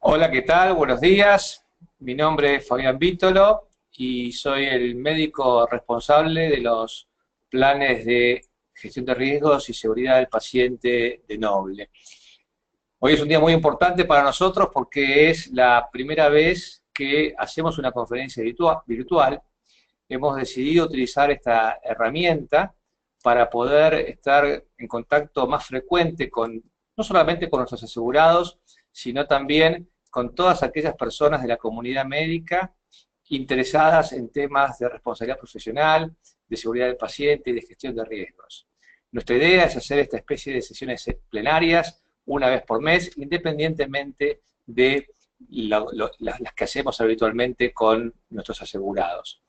Hola, ¿qué tal? Buenos días. Mi nombre es Fabián Vítolo y soy el médico responsable de los planes de gestión de riesgos y seguridad del paciente de Noble. Hoy es un día muy importante para nosotros porque es la primera vez que hacemos una conferencia virtual. Hemos decidido utilizar esta herramienta para poder estar en contacto más frecuente con, no solamente con nuestros asegurados, sino también con todas aquellas personas de la comunidad médica interesadas en temas de responsabilidad profesional, de seguridad del paciente y de gestión de riesgos. Nuestra idea es hacer esta especie de sesiones plenarias una vez por mes, independientemente de las que hacemos habitualmente con nuestros asegurados.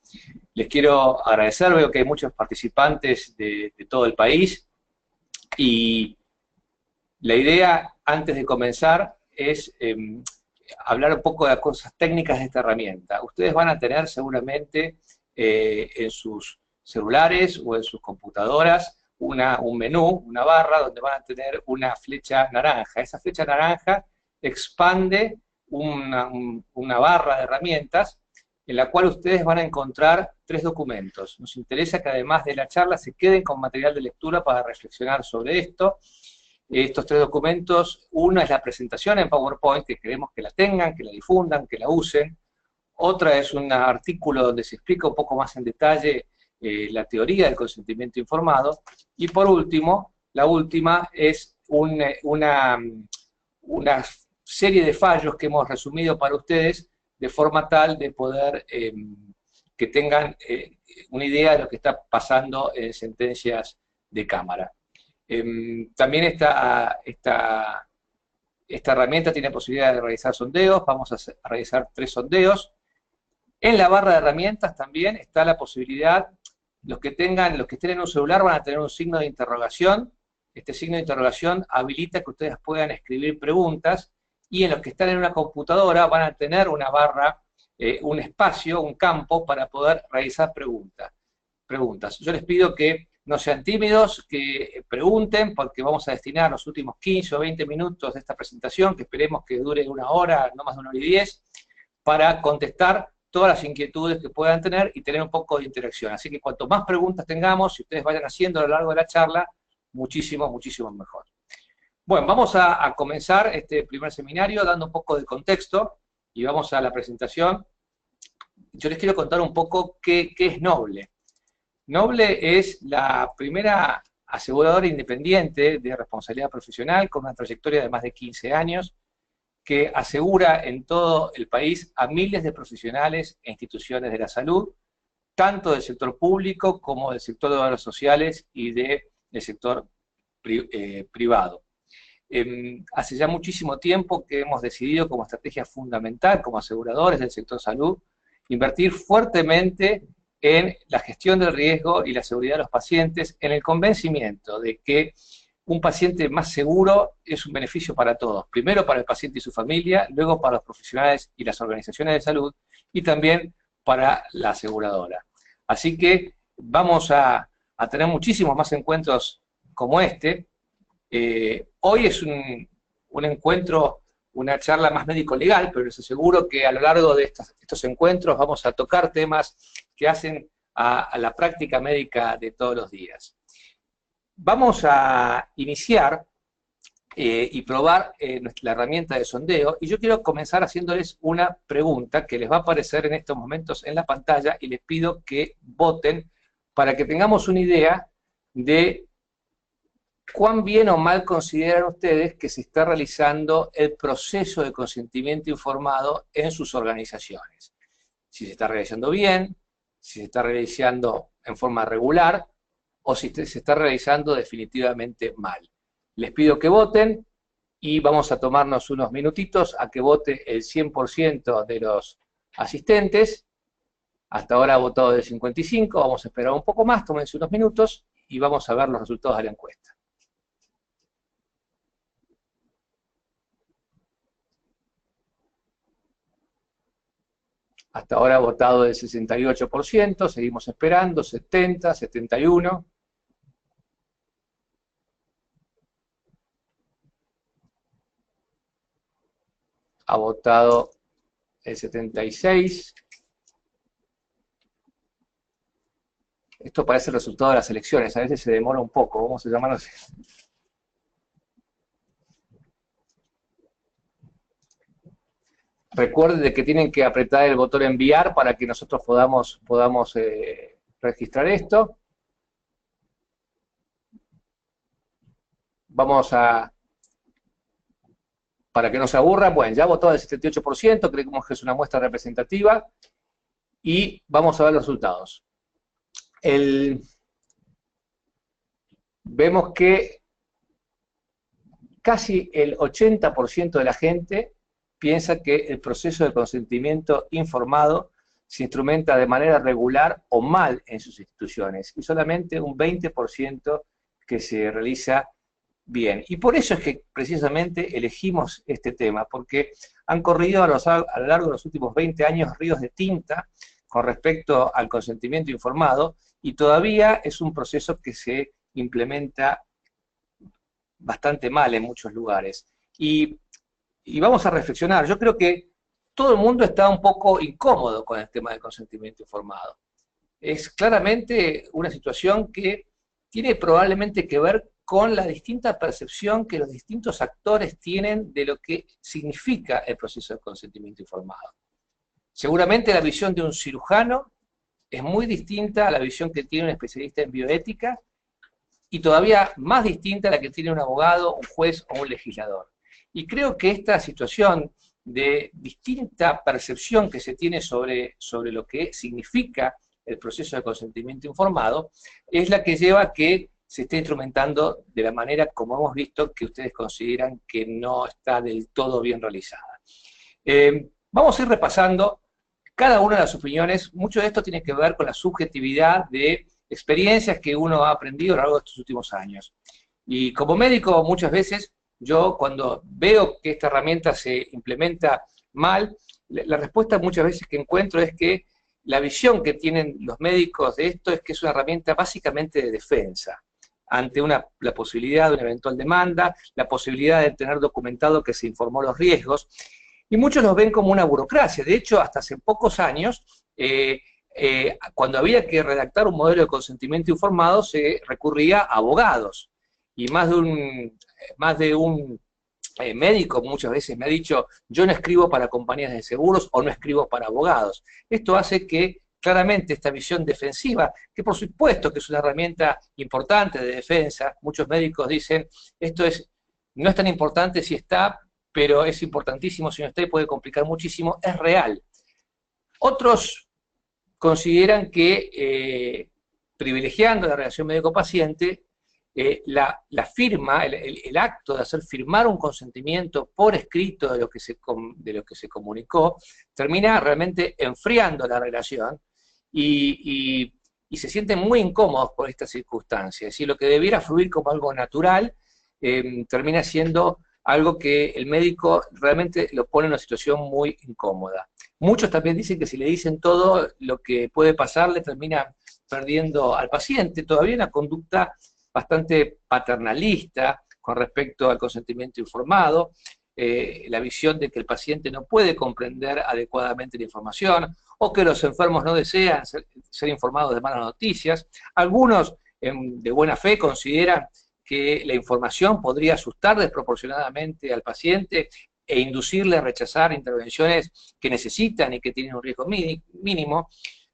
Les quiero agradecer, veo que hay muchos participantes de todo el país y la idea, antes de comenzar, es hablar un poco de las cosas técnicas de esta herramienta. Ustedes van a tener seguramente en sus celulares o en sus computadoras un menú, una barra, donde van a tener una flecha naranja. Esa flecha naranja expande una barra de herramientas en la cual ustedes van a encontrar 3 documentos. Nos interesa que además de la charla se queden con material de lectura para reflexionar sobre esto. Estos 3 documentos, una es la presentación en PowerPoint, que queremos que la tengan, que la difundan, que la usen. Otra es un artículo donde se explica un poco más en detalle la teoría del consentimiento informado. Y por último, la última es una serie de fallos que hemos resumido para ustedes de forma tal de poder que tengan una idea de lo que está pasando en sentencias de Cámara. También esta herramienta tiene posibilidad de realizar sondeos. Vamos a realizar 3 sondeos. En la barra de herramientas también está la posibilidad, los que estén en un celular van a tener un signo de interrogación. Este signo de interrogación habilita que ustedes puedan escribir preguntas, y en los que están en una computadora van a tener una barra, un espacio, un campo para poder realizar preguntas. Yo les pido que no sean tímidos, que pregunten, porque vamos a destinar los últimos 15 o 20 minutos de esta presentación, que esperemos que dure una hora, no más de 1 hora y 10, para contestar todas las inquietudes que puedan tener y tener un poco de interacción. Así que cuanto más preguntas tengamos, si ustedes vayan haciendo a lo largo de la charla, muchísimo, muchísimo mejor. Bueno, vamos a comenzar este primer seminario dando un poco de contexto y vamos a la presentación. Yo les quiero contar un poco qué es Noble. Noble es la primera aseguradora independiente de responsabilidad profesional con una trayectoria de más de 15 años que asegura en todo el país a miles de profesionales e instituciones de la salud, tanto del sector público como del sector de obras sociales y del sector privado. Hace ya muchísimo tiempo que hemos decidido como estrategia fundamental, como aseguradores del sector salud, invertir fuertemente en la gestión del riesgo y la seguridad de los pacientes, en el convencimiento de que un paciente más seguro es un beneficio para todos. Primero para el paciente y su familia, luego para los profesionales y las organizaciones de salud, y también para la aseguradora. Así que vamos a tener muchísimos más encuentros como este. Hoy es un encuentro, una charla más médico-legal, pero les aseguro que a lo largo de estos encuentros vamos a tocar temas que hacen a la práctica médica de todos los días. Vamos a iniciar y probar la herramienta de sondeo, y yo quiero comenzar haciéndoles una pregunta que les va a aparecer en estos momentos en la pantalla, y les pido que voten para que tengamos una idea de cuán bien o mal consideran ustedes que se está realizando el proceso de consentimiento informado en sus organizaciones. Si se está realizando bien, si se está realizando en forma regular, o si se está realizando definitivamente mal. Les pido que voten y vamos a tomarnos unos minutitos a que vote el 100% de los asistentes. Hasta ahora ha votado el 55%, vamos a esperar un poco más, tómense unos minutos y vamos a ver los resultados de la encuesta. Hasta ahora ha votado el 68%, seguimos esperando, 70, 71. Ha votado el 76%. Esto parece el resultado de las elecciones, a veces se demora un poco, vamos a llamarlo así. Recuerden de que tienen que apretar el botón enviar para que nosotros podamos registrar esto. Vamos a, para que no se aburran, bueno, ya votó el 78%, creemos que es una muestra representativa, y vamos a ver los resultados. Vemos que casi el 80% de la gente piensa que el proceso de consentimiento informado se instrumenta de manera regular o mal en sus instituciones, y solamente un 20% que se realiza bien. Y por eso es que precisamente elegimos este tema, porque han corrido a lo largo de los últimos 20 años ríos de tinta con respecto al consentimiento informado, y todavía es un proceso que se implementa bastante mal en muchos lugares. Y vamos a reflexionar. Yo creo que todo el mundo está un poco incómodo con el tema del consentimiento informado. Es claramente una situación que tiene probablemente que ver con la distinta percepción que los distintos actores tienen de lo que significa el proceso de consentimiento informado. Seguramente la visión de un cirujano es muy distinta a la visión que tiene un especialista en bioética, y todavía más distinta a la que tiene un abogado, un juez o un legislador. Y creo que esta situación de distinta percepción que se tiene sobre lo que significa el proceso de consentimiento informado es la que lleva a que se esté instrumentando de la manera, como hemos visto, que ustedes consideran que no está del todo bien realizada. Vamos a ir repasando cada una de las opiniones. Mucho de esto tiene que ver con la subjetividad de experiencias que uno ha aprendido a lo largo de estos últimos años. Y como médico, muchas veces, yo cuando veo que esta herramienta se implementa mal, la respuesta muchas veces que encuentro es que la visión que tienen los médicos de esto es que es una herramienta básicamente de defensa ante la posibilidad de una eventual demanda, la posibilidad de tener documentado que se informó los riesgos, y muchos los ven como una burocracia. De hecho, hasta hace pocos años, cuando había que redactar un modelo de consentimiento informado, se recurría a abogados, y más de un médico muchas veces me ha dicho: yo no escribo para compañías de seguros o no escribo para abogados. Esto hace que claramente esta visión defensiva, que por supuesto que es una herramienta importante de defensa, muchos médicos dicen, no es tan importante si está, pero es importantísimo si no está y puede complicar muchísimo, es real. Otros consideran que, privilegiando la relación médico-paciente, la firma, el acto de hacer firmar un consentimiento por escrito de lo que se comunicó, termina realmente enfriando la relación, y se sienten muy incómodos por esta circunstancia. Es decir, lo que debiera fluir como algo natural, termina siendo algo que el médico realmente lo pone en una situación muy incómoda. Muchos también dicen que si le dicen todo lo que puede pasar, le termina perdiendo al paciente. Todavía una conducta bastante paternalista con respecto al consentimiento informado, la visión de que el paciente no puede comprender adecuadamente la información, o que los enfermos no desean ser informados de malas noticias. Algunos, de buena fe, consideran que la información podría asustar desproporcionadamente al paciente e inducirle a rechazar intervenciones que necesitan y que tienen un riesgo mínimo.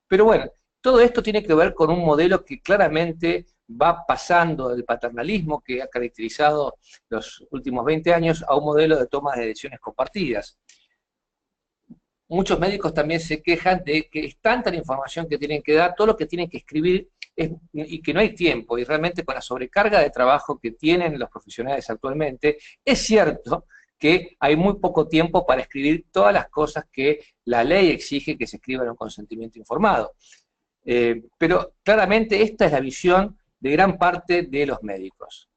Pero bueno, todo esto tiene que ver con un modelo que claramente va pasando del paternalismo que ha caracterizado los últimos 20 años a un modelo de toma de decisiones compartidas. Muchos médicos también se quejan de que es tanta la información que tienen que dar, todo lo que tienen que escribir, y que no hay tiempo, y realmente con la sobrecarga de trabajo que tienen los profesionales actualmente, es cierto que hay muy poco tiempo para escribir todas las cosas que la ley exige que se escriba en un consentimiento informado. Pero claramente esta es la visión de gran parte de los médicos.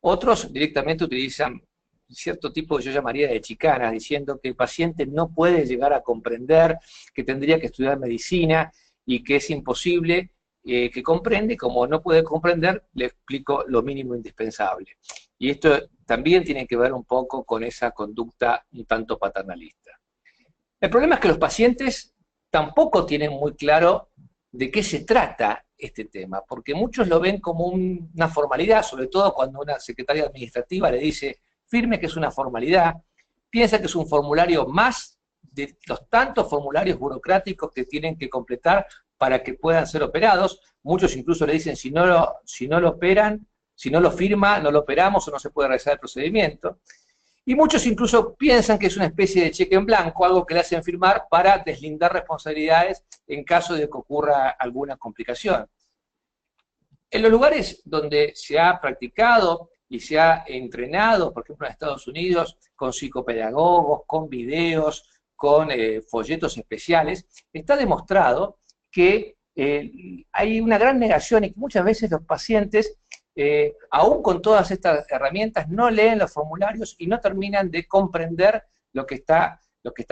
Otros directamente utilizan cierto tipo que yo llamaría de chicanas, diciendo que el paciente no puede llegar a comprender, que tendría que estudiar medicina y que es imposible que comprende, y como no puede comprender, le explico lo mínimo indispensable. Y esto también tiene que ver un poco con esa conducta un tanto paternalista. El problema es que los pacientes tampoco tienen muy claro de qué se trata este tema, porque muchos lo ven como una formalidad, sobre todo cuando una secretaria administrativa le dice, firme que es una formalidad, piensa que es un formulario más de los tantos formularios burocráticos que tienen que completar para que puedan ser operados. Muchos incluso le dicen, si no lo operan, si no lo firma, no lo operamos o no se puede realizar el procedimiento. Y muchos incluso piensan que es una especie de cheque en blanco, algo que le hacen firmar para deslindar responsabilidades en caso de que ocurra alguna complicación. En los lugares donde se ha practicado y se ha entrenado, por ejemplo en Estados Unidos, con psicopedagogos, con videos, con folletos especiales, está demostrado que hay una gran negación y que muchas veces los pacientes, aún con todas estas herramientas, no leen los formularios y no terminan de comprender lo que está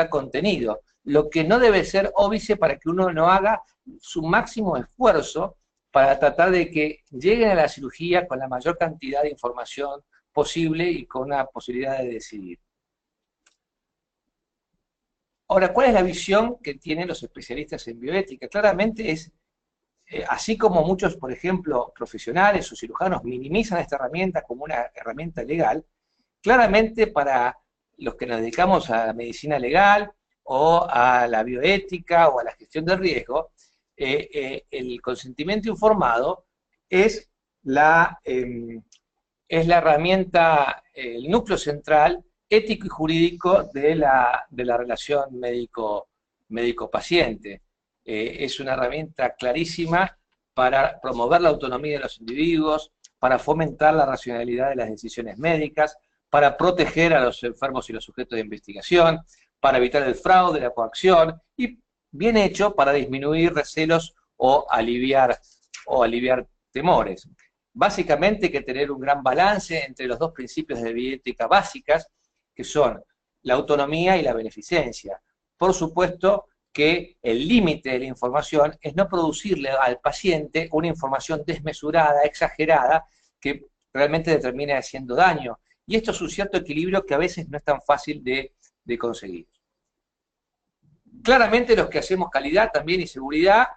contenido. Lo que no debe ser óbice para que uno no haga su máximo esfuerzo para tratar de que lleguen a la cirugía con la mayor cantidad de información posible y con una posibilidad de decidir. Ahora, ¿cuál es la visión que tienen los especialistas en bioética? Claramente es, así como muchos, por ejemplo, profesionales o cirujanos minimizan esta herramienta como una herramienta legal, claramente para los que nos dedicamos a la medicina legal o a la bioética o a la gestión del riesgo, el consentimiento informado es la herramienta, el núcleo central ético y jurídico de la relación médico-paciente. Es una herramienta clarísima para promover la autonomía de los individuos, para fomentar la racionalidad de las decisiones médicas, para proteger a los enfermos y los sujetos de investigación, para evitar el fraude, la coacción, y bien hecho para disminuir recelos o aliviar temores. Básicamente hay que tener un gran balance entre los dos principios de bioética básicas, que son la autonomía y la beneficencia. Por supuesto que el límite de la información es no producirle al paciente una información desmesurada, exagerada, que realmente le termine haciendo daño. Y esto es un cierto equilibrio que a veces no es tan fácil de conseguir. Claramente los que hacemos calidad también y seguridad,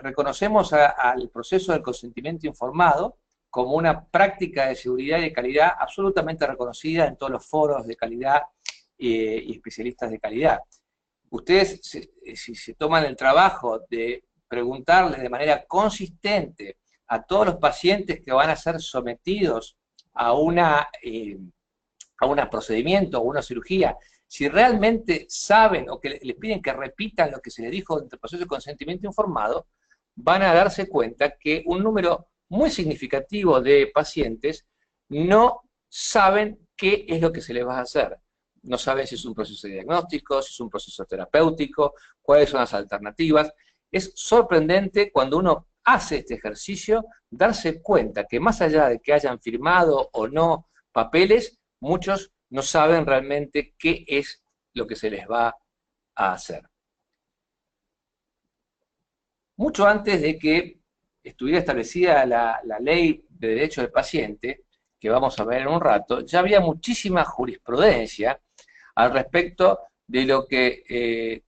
reconocemos al proceso del consentimiento informado como una práctica de seguridad y de calidad absolutamente reconocida en todos los foros de calidad y especialistas de calidad. Ustedes, si se toman el trabajo de preguntarle de manera consistente a todos los pacientes que van a ser sometidos a un procedimiento o una cirugía, si realmente saben o que les piden que repitan lo que se les dijo durante el proceso de consentimiento informado, van a darse cuenta que un número muy significativo de pacientes no saben qué es lo que se les va a hacer. No saben si es un proceso de diagnóstico, si es un proceso terapéutico, cuáles son las alternativas. Es sorprendente cuando uno hace este ejercicio darse cuenta que más allá de que hayan firmado o no papeles, muchos no saben realmente qué es lo que se les va a hacer. Mucho antes de que estuviera establecida la ley de derecho del paciente, que vamos a ver en un rato, ya había muchísima jurisprudencia al respecto de lo que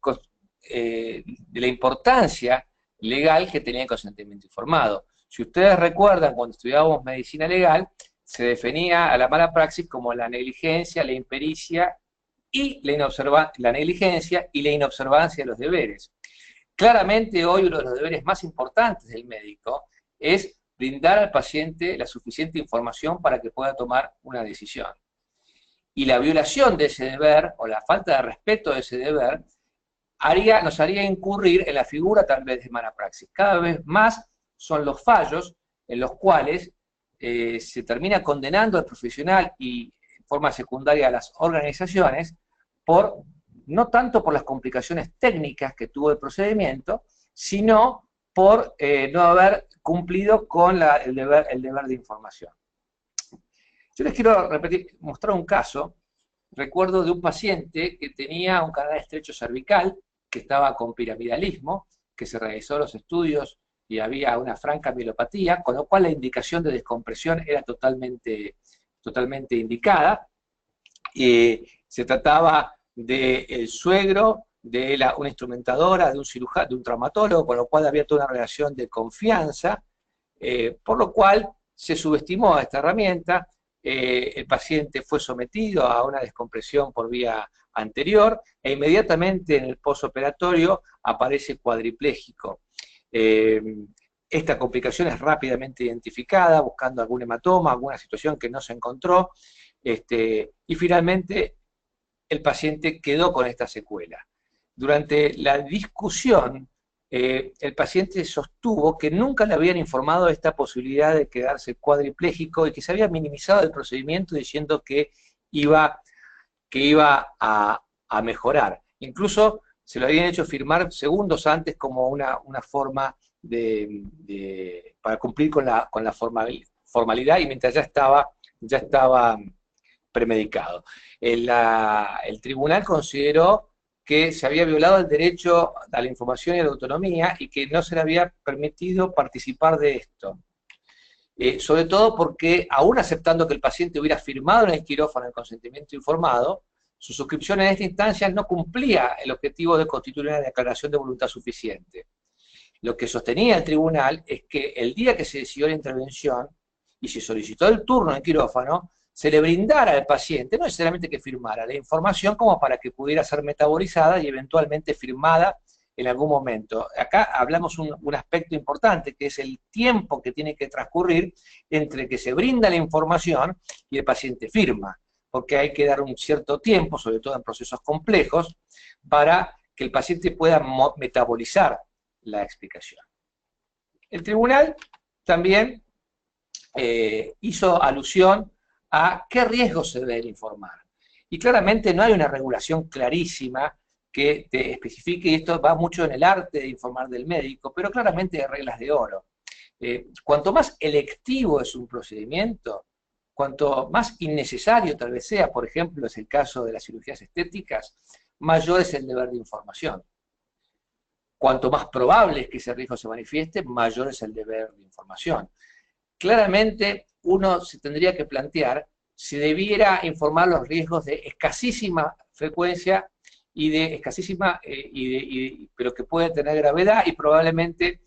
de la importancia legal que tenía el consentimiento informado. Si ustedes recuerdan, cuando estudiábamos medicina legal, se definía a la mala praxis como la negligencia, la impericia y la negligencia y la inobservancia de los deberes. Claramente hoy uno de los deberes más importantes del médico es brindar al paciente la suficiente información para que pueda tomar una decisión. Y la violación de ese deber, o la falta de respeto de ese deber, nos haría incurrir en la figura tal vez de mala praxis. Cada vez más son los fallos en los cuales se termina condenando al profesional y en forma secundaria a las organizaciones no tanto por las complicaciones técnicas que tuvo el procedimiento, sino por no haber cumplido con el deber de información. Yo les quiero mostrar un caso. Recuerdo de un paciente que tenía un canal estrecho cervical, que estaba con piramidalismo, que se realizó los estudios y había una franca mielopatía, con lo cual la indicación de descompresión era totalmente totalmente indicada. Se trataba del suegro, de una instrumentadora, de un cirujano, de un traumatólogo, con lo cual había toda una relación de confianza, por lo cual se subestimó a esta herramienta. El paciente fue sometido a una descompresión por vía anterior e inmediatamente en el posoperatorio aparece cuadripléjico. Esta complicación es rápidamente identificada, buscando algún hematoma, alguna situación que no se encontró, y finalmente el paciente quedó con esta secuela. Durante la discusión, el paciente sostuvo que nunca le habían informado de esta posibilidad de quedarse cuadripléjico y que se había minimizado el procedimiento diciendo que iba a mejorar. Incluso se lo habían hecho firmar segundos antes como una forma para cumplir con la formalidad y mientras ya estaba premedicado. El tribunal consideró que se había violado el derecho a la información y a la autonomía y que no se le había permitido participar de esto. Sobre todo porque, aún aceptando que el paciente hubiera firmado en el quirófano el consentimiento informado, su suscripción en esta instancia no cumplía el objetivo de constituir una declaración de voluntad suficiente. Lo que sostenía el tribunal es que el día que se decidió la intervención y se solicitó el turno en quirófano, se le brindara al paciente, no necesariamente que firmara, la información como para que pudiera ser metabolizada y eventualmente firmada en algún momento. Acá hablamos un aspecto importante, que es el tiempo que tiene que transcurrir entre que se brinda la información y el paciente firma, porque hay que dar un cierto tiempo, sobre todo en procesos complejos, para que el paciente pueda metabolizar la explicación. El tribunal también hizo alusión a qué riesgos se deben informar. Y claramente no hay una regulación clarísima que te especifique, y esto va mucho en el arte de informar del médico, pero claramente hay reglas de oro. Cuanto más electivo es un procedimiento, cuanto más innecesario tal vez sea, por ejemplo, es el caso de las cirugías estéticas, mayor es el deber de información. Cuanto más probable es que ese riesgo se manifieste, mayor es el deber de información. Claramente uno se tendría que plantear si debiera informar los riesgos de escasísima frecuencia y de escasísima, pero que puede tener gravedad, y probablemente,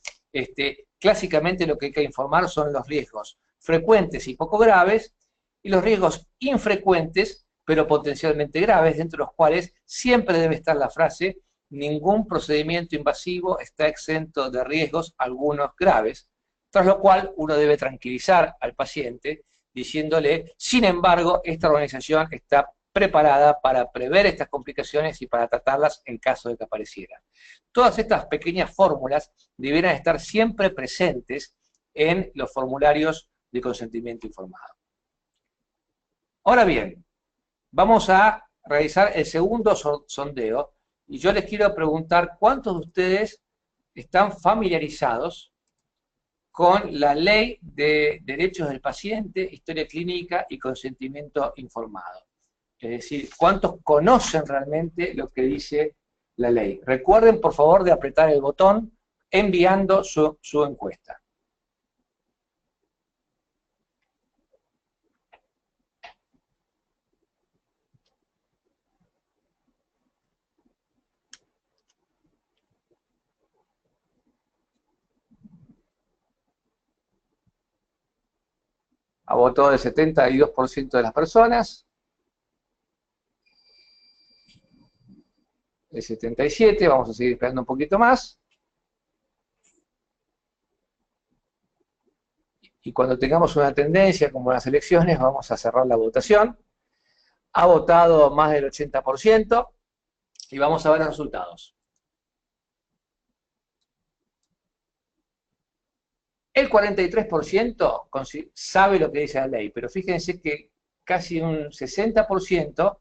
clásicamente lo que hay que informar son los riesgos frecuentes y poco graves, y los riesgos infrecuentes, pero potencialmente graves, dentro de los cuales siempre debe estar la frase: ningún procedimiento invasivo está exento de riesgos, algunos graves, tras lo cual uno debe tranquilizar al paciente diciéndole: sin embargo, esta organización está preparada para prever estas complicaciones y para tratarlas en caso de que aparecieran. Todas estas pequeñas fórmulas debieran estar siempre presentes en los formularios de consentimiento informado. Ahora bien, vamos a realizar el segundo sondeo, y yo les quiero preguntar cuántos de ustedes están familiarizados con la Ley de Derechos del Paciente, Historia Clínica y Consentimiento Informado. Es decir, ¿cuántos conocen realmente lo que dice la ley? Recuerden, por favor, de apretar el botón enviando su encuesta. Ha votado el 72% de las personas. El 77%, vamos a seguir esperando un poquito más. Y cuando tengamos una tendencia como las elecciones, vamos a cerrar la votación. Ha votado más del 80% y vamos a ver los resultados. El 43% sabe lo que dice la ley, pero fíjense que casi un 60%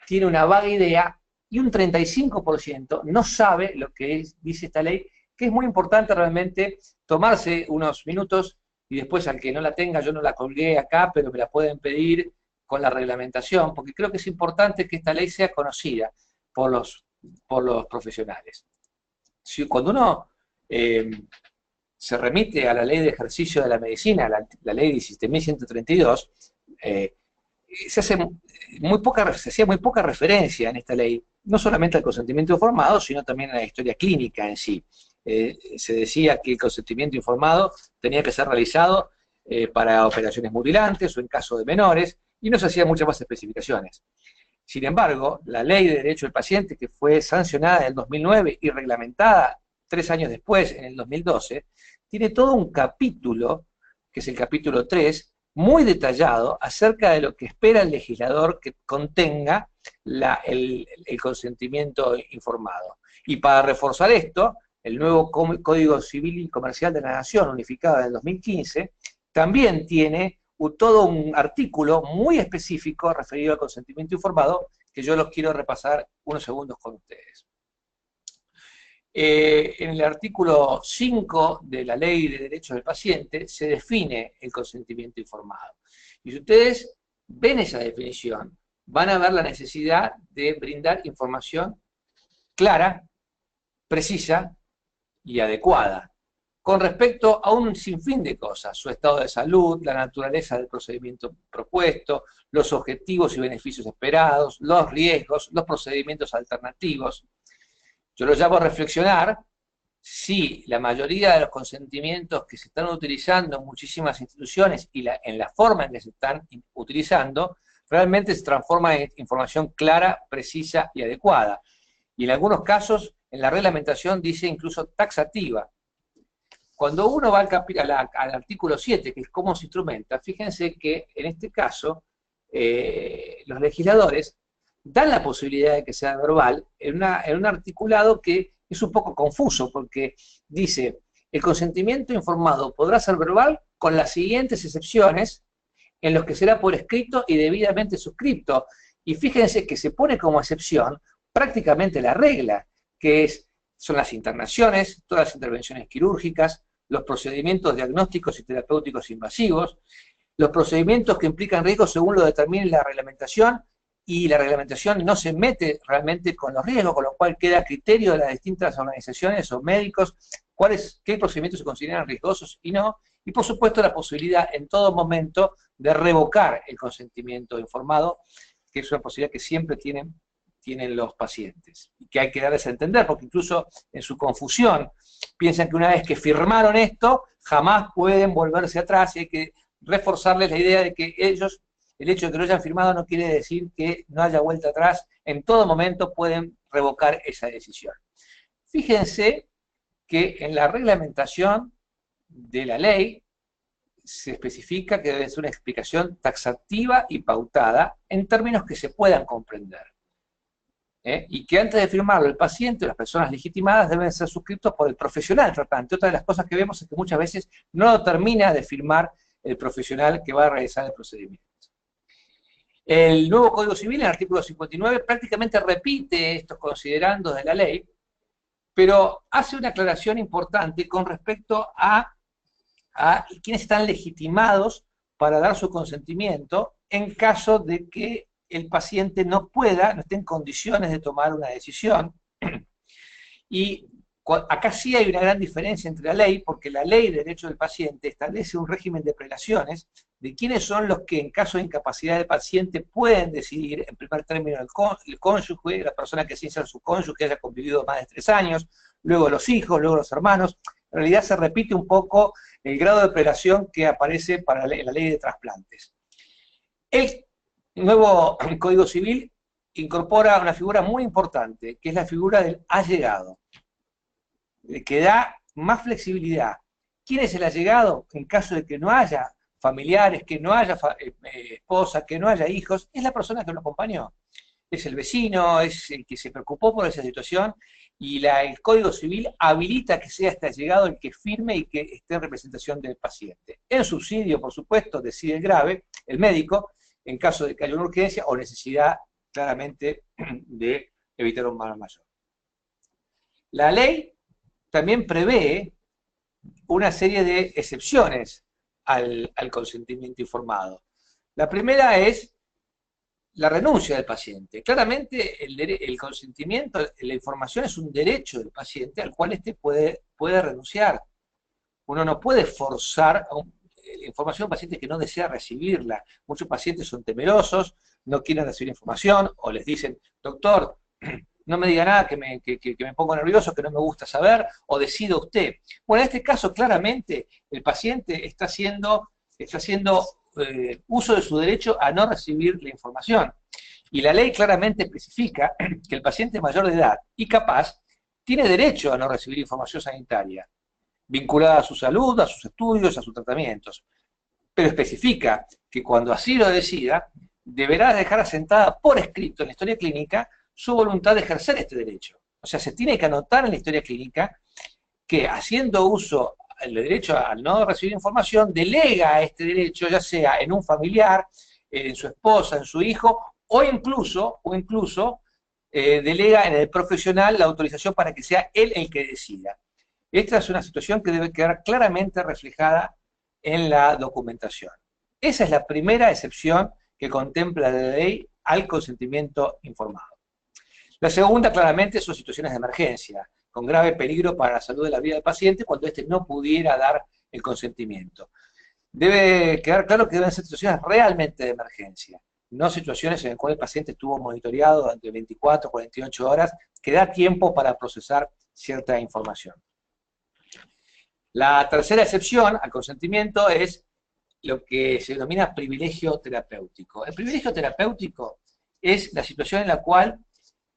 tiene una vaga idea y un 35% no sabe lo que dice esta ley, que es muy importante realmente tomarse unos minutos, y después al que no la tenga, yo no la colgué acá, pero me la pueden pedir con la reglamentación, porque creo que es importante que esta ley sea conocida por los profesionales. Cuando uno se remite a la ley de ejercicio de la medicina, la ley 17.132, se hacía muy poca referencia en esta ley, no solamente al consentimiento informado, sino también a la historia clínica en sí. Se decía que el consentimiento informado tenía que ser realizado para operaciones mutilantes o en caso de menores, y no se hacían muchas más especificaciones. Sin embargo, la Ley de Derecho del Paciente, que fue sancionada en el 2009 y reglamentada 3 años después, en el 2012, tiene todo un capítulo, que es el capítulo 3, muy detallado acerca de lo que espera el legislador que contenga el consentimiento informado. Y para reforzar esto, el nuevo Código Civil y Comercial de la Nación, unificado en el 2015, también tiene todo un artículo muy específico referido al consentimiento informado, que yo los quiero repasar unos segundos con ustedes. En el artículo 5 de la Ley de Derechos del Paciente se define el consentimiento informado. Y si ustedes ven esa definición, van a ver la necesidad de brindar información clara, precisa y adecuada con respecto a un sinfín de cosas: su estado de salud, la naturaleza del procedimiento propuesto, los objetivos y beneficios esperados, los riesgos, los procedimientos alternativos. Yo lo llamo a reflexionar si la mayoría de los consentimientos que se están utilizando en muchísimas instituciones y en la forma en que se están utilizando, realmente se transforma en información clara, precisa y adecuada. Y en algunos casos, en la reglamentación dice incluso taxativa. Cuando uno va al artículo 7, que es cómo se instrumenta, fíjense que en este caso los legisladores dan la posibilidad de que sea verbal en un articulado que es un poco confuso, porque dice: el consentimiento informado podrá ser verbal con las siguientes excepciones, en los que será por escrito y debidamente suscripto. Y fíjense que se pone como excepción prácticamente la regla, que son las internaciones, todas las intervenciones quirúrgicas, los procedimientos diagnósticos y terapéuticos invasivos, los procedimientos que implican riesgos según lo determine la reglamentación, y la reglamentación no se mete realmente con los riesgos, con lo cual queda a criterio de las distintas organizaciones o médicos qué procedimientos se consideran riesgosos y no, y por supuesto la posibilidad en todo momento de revocar el consentimiento informado, que es una posibilidad que siempre tienen los pacientes, y que hay que darles a entender, porque incluso en su confusión piensan que una vez que firmaron esto, jamás pueden volverse atrás, y hay que reforzarles la idea de que ellos, el hecho de que lo hayan firmado no quiere decir que no haya vuelta atrás, en todo momento pueden revocar esa decisión. Fíjense que en la reglamentación de la ley se especifica que debe ser una explicación taxativa y pautada en términos que se puedan comprender. Y que antes de firmarlo el paciente o las personas legitimadas deben ser suscritos por el profesional tratante. Otra de las cosas que vemos es que muchas veces no lo termina de firmar el profesional que va a realizar el procedimiento. El nuevo Código Civil, en el artículo 59, prácticamente repite estos considerandos de la ley, pero hace una aclaración importante con respecto a quienes están legitimados para dar su consentimiento en caso de que el paciente no esté en condiciones de tomar una decisión. Y acá sí hay una gran diferencia entre la ley, porque la Ley de Derecho del Paciente establece un régimen de prelaciones de quiénes son los que en caso de incapacidad del paciente pueden decidir, en primer término, el cónyuge, la persona que sin ser su cónyuge haya convivido más de 3 años, luego los hijos, luego los hermanos. En realidad se repite un poco el grado de prelación que aparece para la ley de trasplantes. El nuevo Código Civil incorpora una figura muy importante, que es la figura del allegado, que da más flexibilidad. ¿Quién es el allegado? En caso de que no haya familiares, que no haya esposa, que no haya hijos, es la persona que lo acompañó. Es el vecino, es el que se preocupó por esa situación, y el Código Civil habilita que sea este allegado el que firme y que esté en representación del paciente. En subsidio, por supuesto, decide el grave, el médico, en caso de que haya una urgencia o necesidad claramente de evitar un mal mayor. La ley también prevé una serie de excepciones al consentimiento informado. La primera es la renuncia del paciente. Claramente el consentimiento, la información es un derecho del paciente al cual éste puede renunciar. Uno no puede forzar, información a un paciente que no desea recibirla. Muchos pacientes son temerosos, no quieren recibir información, o les dicen, doctor, no me diga nada que me pongo nervioso, que no me gusta saber, o decida usted. Bueno, en este caso, claramente, el paciente está haciendo uso de su derecho a no recibir la información. Y la ley claramente especifica que el paciente mayor de edad y capaz tiene derecho a no recibir información sanitaria, vinculada a su salud, a sus estudios, a sus tratamientos. Pero especifica que cuando así lo decida, deberá dejar asentada por escrito en la historia clínica su voluntad de ejercer este derecho. O sea, se tiene que anotar en la historia clínica que haciendo uso del derecho a no recibir información, delega este derecho, ya sea en un familiar, en su esposa, en su hijo, o incluso delega en el profesional la autorización para que sea él el que decida. Esta es una situación que debe quedar claramente reflejada en la documentación. Esa es la primera excepción que contempla la ley al consentimiento informado. La segunda, claramente, son situaciones de emergencia, con grave peligro para la salud de la vida del paciente cuando éste no pudiera dar el consentimiento. Debe quedar claro que deben ser situaciones realmente de emergencia, no situaciones en las cuales el paciente estuvo monitoreado durante 24, 48 horas, que da tiempo para procesar cierta información. La tercera excepción al consentimiento es lo que se denomina privilegio terapéutico. El privilegio terapéutico es la situación en la cual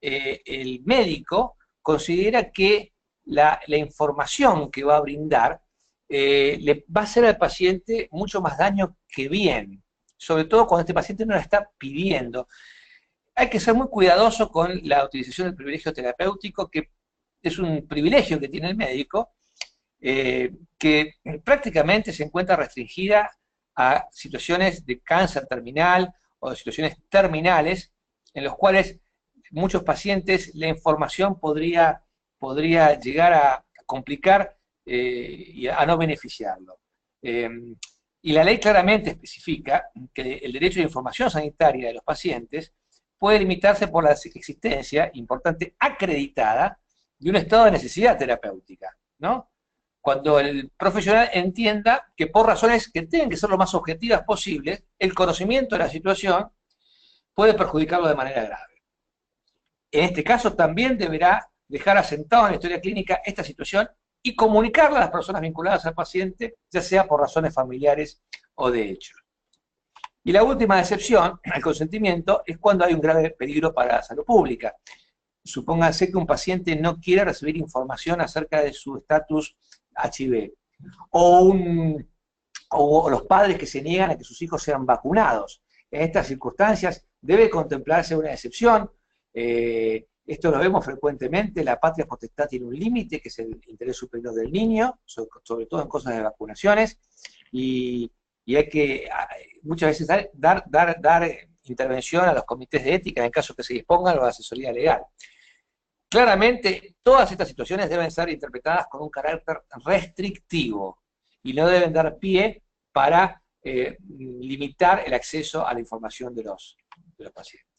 el médico considera que la información que va a brindar le va a hacer al paciente mucho más daño que bien, sobre todo cuando este paciente no la está pidiendo. Hay que ser muy cuidadoso con la utilización del privilegio terapéutico, que es un privilegio que tiene el médico, que prácticamente se encuentra restringida a situaciones de cáncer terminal o de situaciones terminales, en los cuales muchos pacientes la información podría llegar a complicar y a no beneficiarlo. Y la ley claramente especifica que el derecho de información sanitaria de los pacientes puede limitarse por la existencia, importante, acreditada, de un estado de necesidad terapéutica, ¿no? Cuando el profesional entienda que por razones que tienen que ser lo más objetivas posibles, el conocimiento de la situación puede perjudicarlo de manera grave. En este caso también deberá dejar asentado en la historia clínica esta situación y comunicarla a las personas vinculadas al paciente, ya sea por razones familiares o de hecho. Y la última excepción al consentimiento es cuando hay un grave peligro para la salud pública. Supóngase que un paciente no quiere recibir información acerca de su estatus HIV, o los padres que se niegan a que sus hijos sean vacunados. En estas circunstancias debe contemplarse una excepción. Esto lo vemos frecuentemente, la patria potestad tiene un límite, que es el interés superior del niño, sobre todo en cosas de vacunaciones, y hay que muchas veces dar intervención a los comités de ética en el caso que se dispongan o a la asesoría legal. Claramente, todas estas situaciones deben ser interpretadas con un carácter restrictivo y no deben dar pie para limitar el acceso a la información de los pacientes.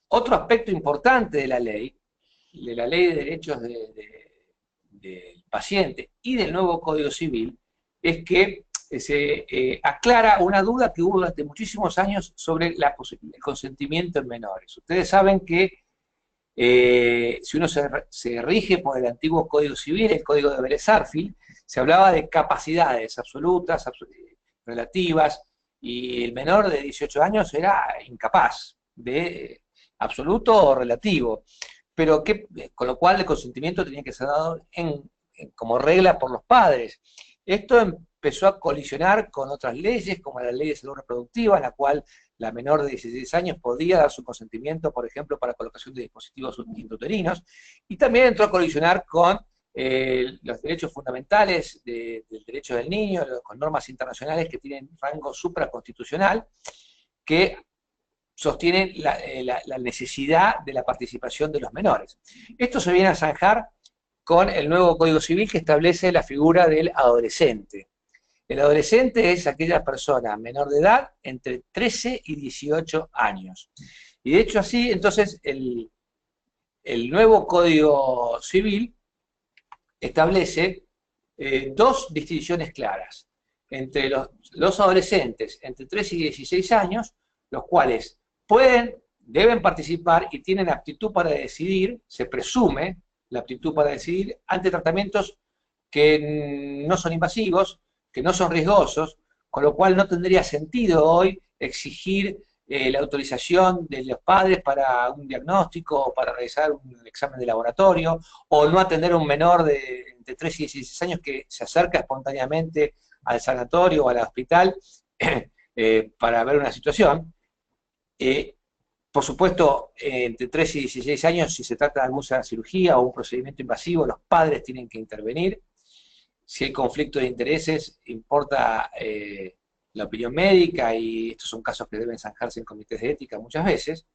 Otro aspecto importante de la ley de derechos del paciente y del nuevo Código Civil, es que se aclara una duda que hubo durante muchísimos años sobre el consentimiento en menores. Ustedes saben que si uno se rige por el antiguo Código Civil, el Código de Vélez-Sarsfield, se hablaba de capacidades absolutas, relativas, y el menor de 18 años era incapaz de absoluto o relativo, pero con lo cual el consentimiento tenía que ser dado como regla por los padres. Esto empezó a colisionar con otras leyes, como la ley de salud reproductiva, en la cual la menor de 16 años podía dar su consentimiento, por ejemplo, para colocación de dispositivos intrauterinos, y también entró a colisionar con los derechos fundamentales del derecho del niño, con normas internacionales que tienen rango supraconstitucional, que sostienen la necesidad de la participación de los menores. Esto se viene a zanjar con el nuevo Código Civil, que establece la figura del adolescente. El adolescente es aquella persona menor de edad entre 13 y 18 años. Y de hecho así, entonces, el nuevo Código Civil establece dos distinciones claras. entre los adolescentes entre 3 y 16 años, los cuales deben participar y tienen aptitud para decidir, se presume la aptitud para decidir, ante tratamientos que no son invasivos, que no son riesgosos, con lo cual no tendría sentido hoy exigir la autorización de los padres para un diagnóstico o para realizar un examen de laboratorio, o no atender a un menor de entre 3 y 16 años que se acerca espontáneamente al sanatorio o al hospital para ver una situación. Por supuesto, entre 3 y 16 años, si se trata de alguna cirugía o un procedimiento invasivo, los padres tienen que intervenir. Si hay conflicto de intereses, importa la opinión médica, y estos son casos que deben zanjarse en comités de ética muchas veces.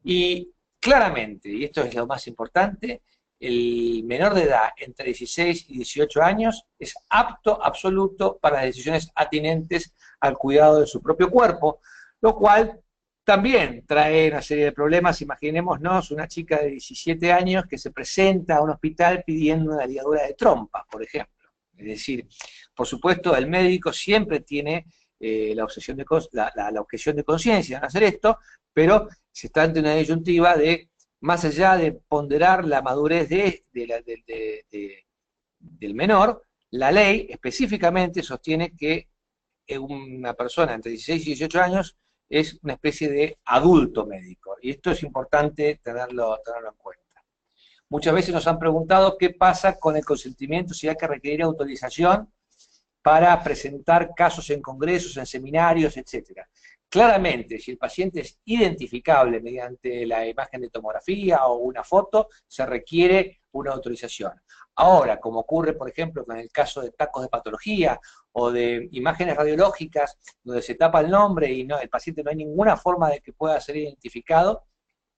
Y claramente, y esto es lo más importante, el menor de edad entre 16 y 18 años es apto absoluto para las decisiones atinentes al cuidado de su propio cuerpo, lo cual también trae una serie de problemas. Imaginémonos una chica de 17 años que se presenta a un hospital pidiendo una ligadura de trompa, por ejemplo. Es decir, por supuesto, el médico siempre tiene la objeción de conciencia en hacer esto, pero se está ante una disyuntiva de, más allá de ponderar la madurez del menor, la ley específicamente sostiene que una persona entre 16 y 18 años es una especie de adulto médico, y esto es importante tenerlo en cuenta. Muchas veces nos han preguntado qué pasa con el consentimiento, si hay que requerir autorización para presentar casos en congresos, en seminarios, etc. Claramente, si el paciente es identificable mediante la imagen de tomografía o una foto, se requiere una autorización. Ahora, como ocurre, por ejemplo, con el caso de tacos de patología o de imágenes radiológicas, donde se tapa el nombre y el paciente no hay ninguna forma de que pueda ser identificado,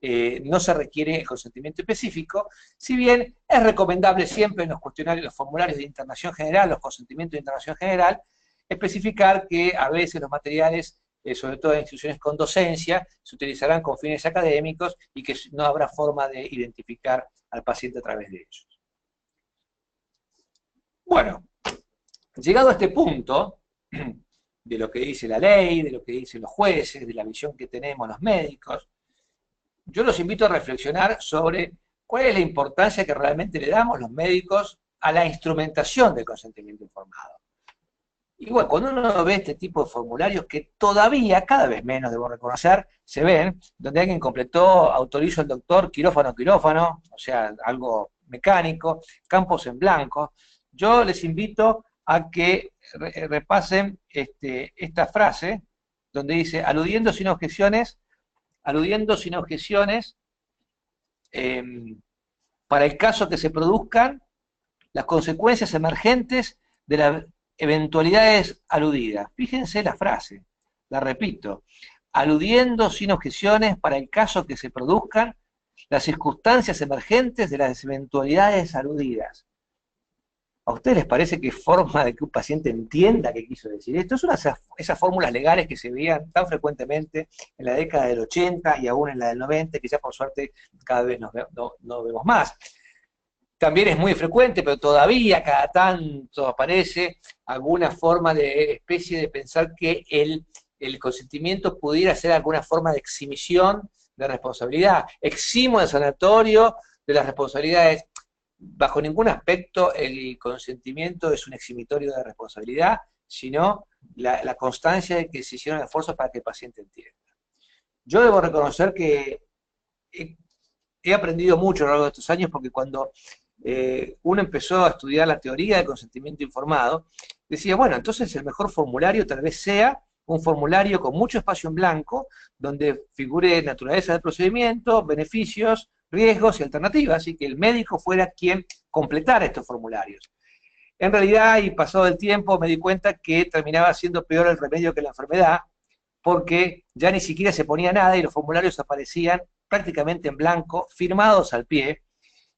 no se requiere el consentimiento específico, si bien es recomendable siempre en los cuestionarios, los formularios de internación general, los consentimientos de internación general, especificar que a veces los materiales, sobre todo en instituciones con docencia, se utilizarán con fines académicos y que no habrá forma de identificar al paciente a través de ellos. Bueno, llegado a este punto, de lo que dice la ley, de lo que dicen los jueces, de la visión que tenemos los médicos, yo los invito a reflexionar sobre cuál es la importancia que realmente le damos los médicos a la instrumentación del consentimiento informado. Y bueno, cuando uno ve este tipo de formularios que todavía, cada vez menos debo reconocer, se ven, donde alguien completó, autorizo al doctor, quirófano, o sea, algo mecánico, campos en blanco, yo les invito a que repasen esta frase, donde dice, aludiendo sin objeciones, para el caso que se produzcan las consecuencias emergentes de las eventualidades aludidas. Fíjense la frase, la repito, aludiendo sin objeciones para el caso que se produzcan las circunstancias emergentes de las eventualidades aludidas. ¿A ustedes les parece que forma de que un paciente entienda qué quiso decir esto? Es una de esas fórmulas legales que se veían tan frecuentemente en la década del 80 y aún en la del 90, que ya por suerte cada vez no vemos más. También es muy frecuente, pero todavía cada tanto aparece alguna forma de especie de pensar que el consentimiento pudiera ser alguna forma de exhibición de responsabilidad. Eximo al sanatorio de las responsabilidades. Bajo ningún aspecto el consentimiento es un eximitorio de responsabilidad, sino la constancia de que se hicieron esfuerzos para que el paciente entienda. Yo debo reconocer que he aprendido mucho a lo largo de estos años, porque cuando uno empezó a estudiar la teoría del consentimiento informado, decía, bueno, entonces el mejor formulario tal vez sea un formulario con mucho espacio en blanco, donde figure naturaleza del procedimiento, beneficios, riesgos y alternativas, y que el médico fuera quien completara estos formularios. En realidad, y pasado el tiempo, me di cuenta que terminaba siendo peor el remedio que la enfermedad, porque ya ni siquiera se ponía nada y los formularios aparecían prácticamente en blanco, firmados al pie,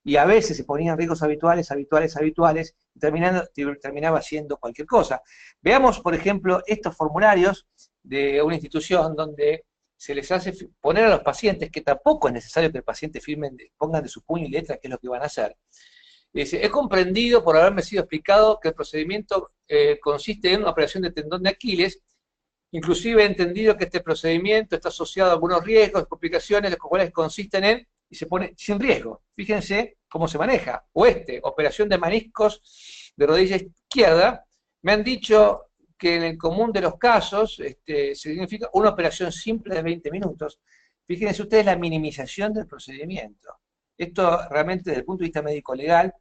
y a veces se ponían riesgos habituales, y terminaba siendo cualquier cosa. Veamos, por ejemplo, estos formularios de una institución donde se les hace poner a los pacientes, que tampoco es necesario que el paciente pongan de su puño y letra qué es lo que van a hacer, Dice, he comprendido por haberme sido explicado que el procedimiento consiste en una operación de tendón de Aquiles. Inclusive he entendido que este procedimiento está asociado a algunos riesgos, complicaciones, los cuales consisten en, y se pone sin riesgo. Fíjense cómo se maneja. Operación de meniscos de rodilla izquierda. Me han dicho que en el común de los casos significa una operación simple de 20 minutos. Fíjense ustedes la minimización del procedimiento. Esto realmente desde el punto de vista médico-legal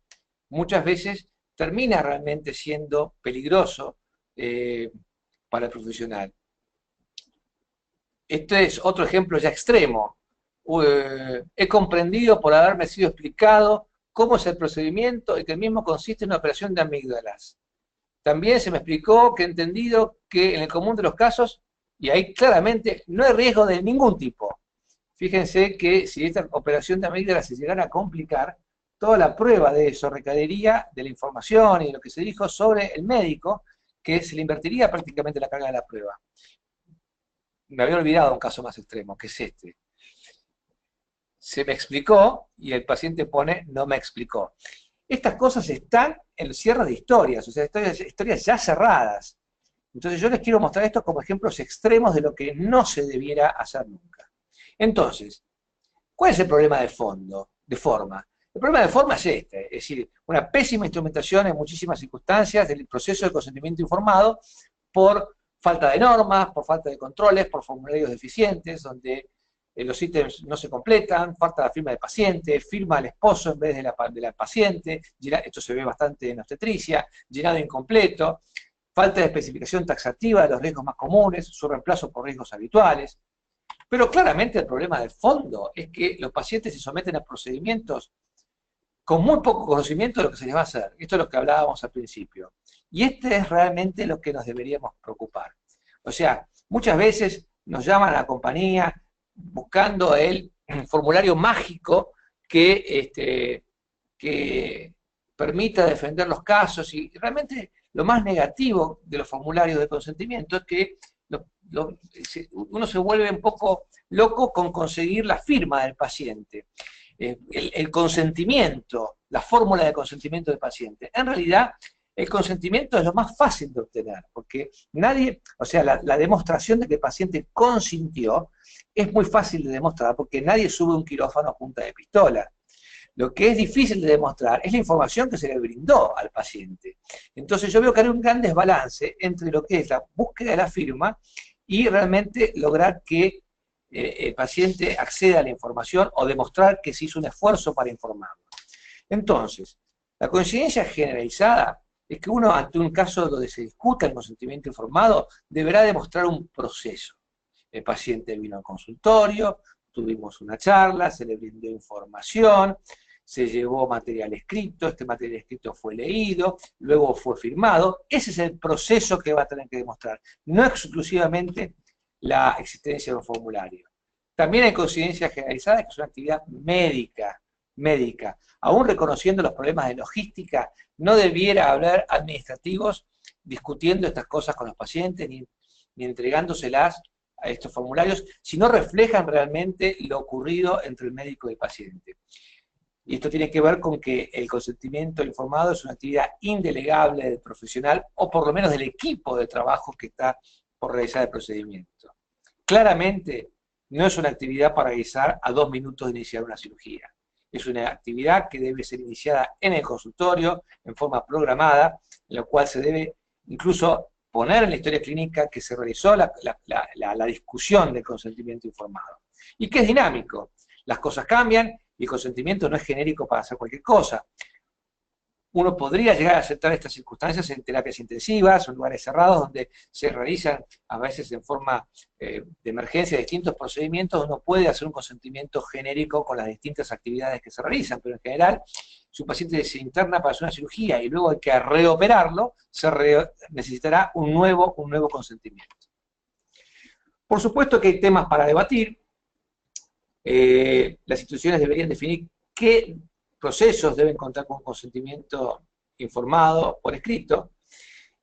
muchas veces termina realmente siendo peligroso para el profesional. Este es otro ejemplo ya extremo. He comprendido por haberme sido explicado cómo es el procedimiento y que el mismo consiste en una operación de amígdalas. También se me explicó que he entendido que en el común de los casos, y ahí claramente no hay riesgo de ningún tipo. Fíjense que si esta operación de amígdalas se llegara a complicar, toda la prueba de eso recaería de la información y de lo que se dijo sobre el médico, que se le invertiría prácticamente la carga de la prueba. Me había olvidado un caso más extremo, que es este. Se me explicó y el paciente pone no me explicó. Estas cosas están en el cierre de historias, o sea, historias ya cerradas. Entonces yo les quiero mostrar esto como ejemplos extremos de lo que no se debiera hacer nunca. Entonces, ¿cuál es el problema de fondo, de forma? El problema de forma es este, es decir, una pésima instrumentación en muchísimas circunstancias del proceso de consentimiento informado por falta de normas, por falta de controles, por formularios deficientes, donde los ítems no se completan, falta la firma del paciente, firma el esposo en vez de la paciente, esto se ve bastante en obstetricia, llenado incompleto, falta de especificación taxativa de los riesgos más comunes, su reemplazo por riesgos habituales. Pero claramente el problema de fondo es que los pacientes se someten a procedimientos con muy poco conocimiento de lo que se les va a hacer. Esto es lo que hablábamos al principio. Y este es realmente lo que nos deberíamos preocupar. O sea, muchas veces nos llaman a la compañía buscando el formulario mágico que permita defender los casos, y realmente lo más negativo de los formularios de consentimiento es que uno se vuelve un poco loco con conseguir la firma del paciente. El consentimiento, la fórmula de consentimiento del paciente. En realidad, el consentimiento es lo más fácil de obtener, porque nadie, o sea, la demostración de que el paciente consintió es muy fácil de demostrar, porque nadie sube un quirófano a punta de pistola. Lo que es difícil de demostrar es la información que se le brindó al paciente. Entonces yo veo que hay un gran desbalance entre lo que es la búsqueda de la firma y realmente lograr que el paciente acceda a la información o demostrar que se hizo un esfuerzo para informarlo. Entonces, la coincidencia generalizada es que uno, ante un caso donde se discuta el consentimiento informado, deberá demostrar un proceso. El paciente vino al consultorio, tuvimos una charla, se le brindó información, se llevó material escrito, este material escrito fue leído, luego fue firmado. Ese es el proceso que va a tener que demostrar, no exclusivamente la existencia de un formulario. También hay coincidencia generalizada que es una actividad médica. Aún reconociendo los problemas de logística, no debiera haber administrativos discutiendo estas cosas con los pacientes, ni entregándoselas a estos formularios, si no reflejan realmente lo ocurrido entre el médico y el paciente. Y esto tiene que ver con que el consentimiento informado es una actividad indelegable del profesional, o por lo menos del equipo de trabajo que está por realizar el procedimiento. Claramente no es una actividad para realizar a 2 minutos de iniciar una cirugía. Es una actividad que debe ser iniciada en el consultorio, en forma programada, en la cual se debe incluso poner en la historia clínica que se realizó la discusión del consentimiento informado. Y que es dinámico. Las cosas cambian y el consentimiento no es genérico para hacer cualquier cosa. Uno podría llegar a aceptar estas circunstancias en terapias intensivas o en lugares cerrados donde se realizan a veces en forma de emergencia distintos procedimientos. Uno puede hacer un consentimiento genérico con las distintas actividades que se realizan, pero en general, si un paciente se interna para hacer una cirugía y luego hay que reoperarlo, necesitará un nuevo consentimiento. Por supuesto que hay temas para debatir. Las instituciones deberían definir qué procesos deben contar con consentimiento informado por escrito,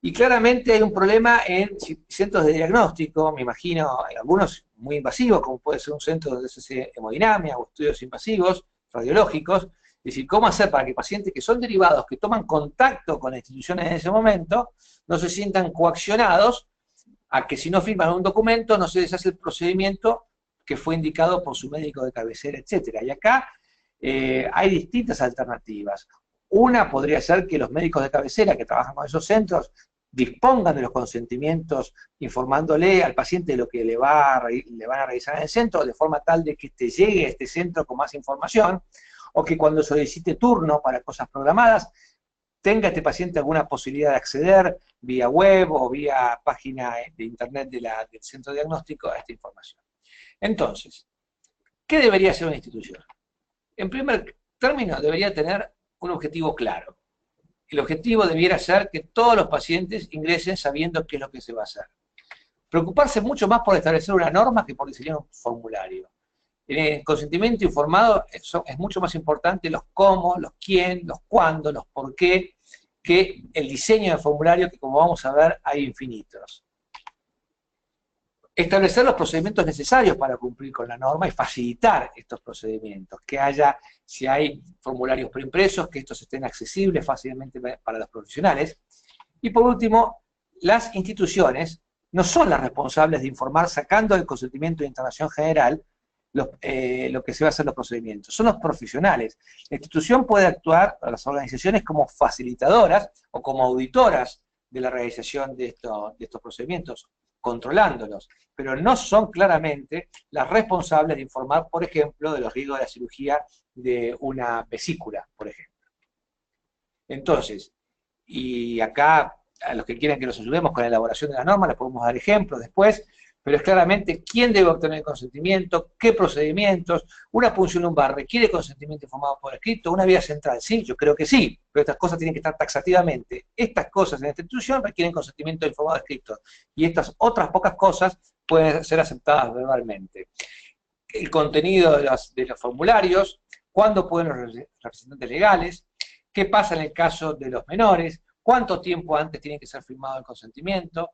y claramente hay un problema en centros de diagnóstico, me imagino, en algunos muy invasivos, como puede ser un centro donde se hace hemodinamia o estudios invasivos, radiológicos, Es decir, cómo hacer para que pacientes que son derivados, que toman contacto con las instituciones en ese momento, no se sientan coaccionados a que si no firman un documento no se les hace el procedimiento que fue indicado por su médico de cabecera, etc. Y acá hay distintas alternativas. Una podría ser que los médicos de cabecera que trabajan con esos centros dispongan de los consentimientos informándole al paciente de lo que le van a realizar en el centro, de forma tal de que te llegue a este centro con más información, o que cuando solicite turno para cosas programadas, tenga este paciente alguna posibilidad de acceder vía web o vía página de internet del centro diagnóstico a esta información. Entonces, ¿qué debería hacer una institución? En primer término, debería tener un objetivo claro. El objetivo debiera ser que todos los pacientes ingresen sabiendo qué es lo que se va a hacer. Preocuparse mucho más por establecer una norma que por diseñar un formulario. En el consentimiento informado es mucho más importante los cómo, los quién, los cuándo, los por qué, que el diseño del formulario, que como vamos a ver hay infinitos. Establecer los procedimientos necesarios para cumplir con la norma y facilitar estos procedimientos, que haya, si hay formularios preimpresos, que estos estén accesibles fácilmente para los profesionales. Y por último, las instituciones no son las responsables de informar sacando el consentimiento de internación general lo que se va a hacer los procedimientos. Son los profesionales. La institución puede actuar, las organizaciones, como facilitadoras o como auditoras de la realización de estos procedimientos, controlándolos, pero no son claramente las responsables de informar, por ejemplo, de los riesgos de la cirugía de una vesícula, por ejemplo. Entonces, y acá a los que quieran que los ayudemos con la elaboración de la norma, les podemos dar ejemplos después, pero es claramente quién debe obtener el consentimiento, qué procedimientos. Una punción lumbar requiere consentimiento informado por escrito, una vía central, sí, yo creo que sí, pero estas cosas tienen que estar taxativamente. Estas cosas en esta institución requieren consentimiento informado escrito, y estas otras pocas cosas pueden ser aceptadas verbalmente. El contenido de los formularios, cuándo pueden los representantes legales, qué pasa en el caso de los menores, cuánto tiempo antes tiene que ser firmado el consentimiento,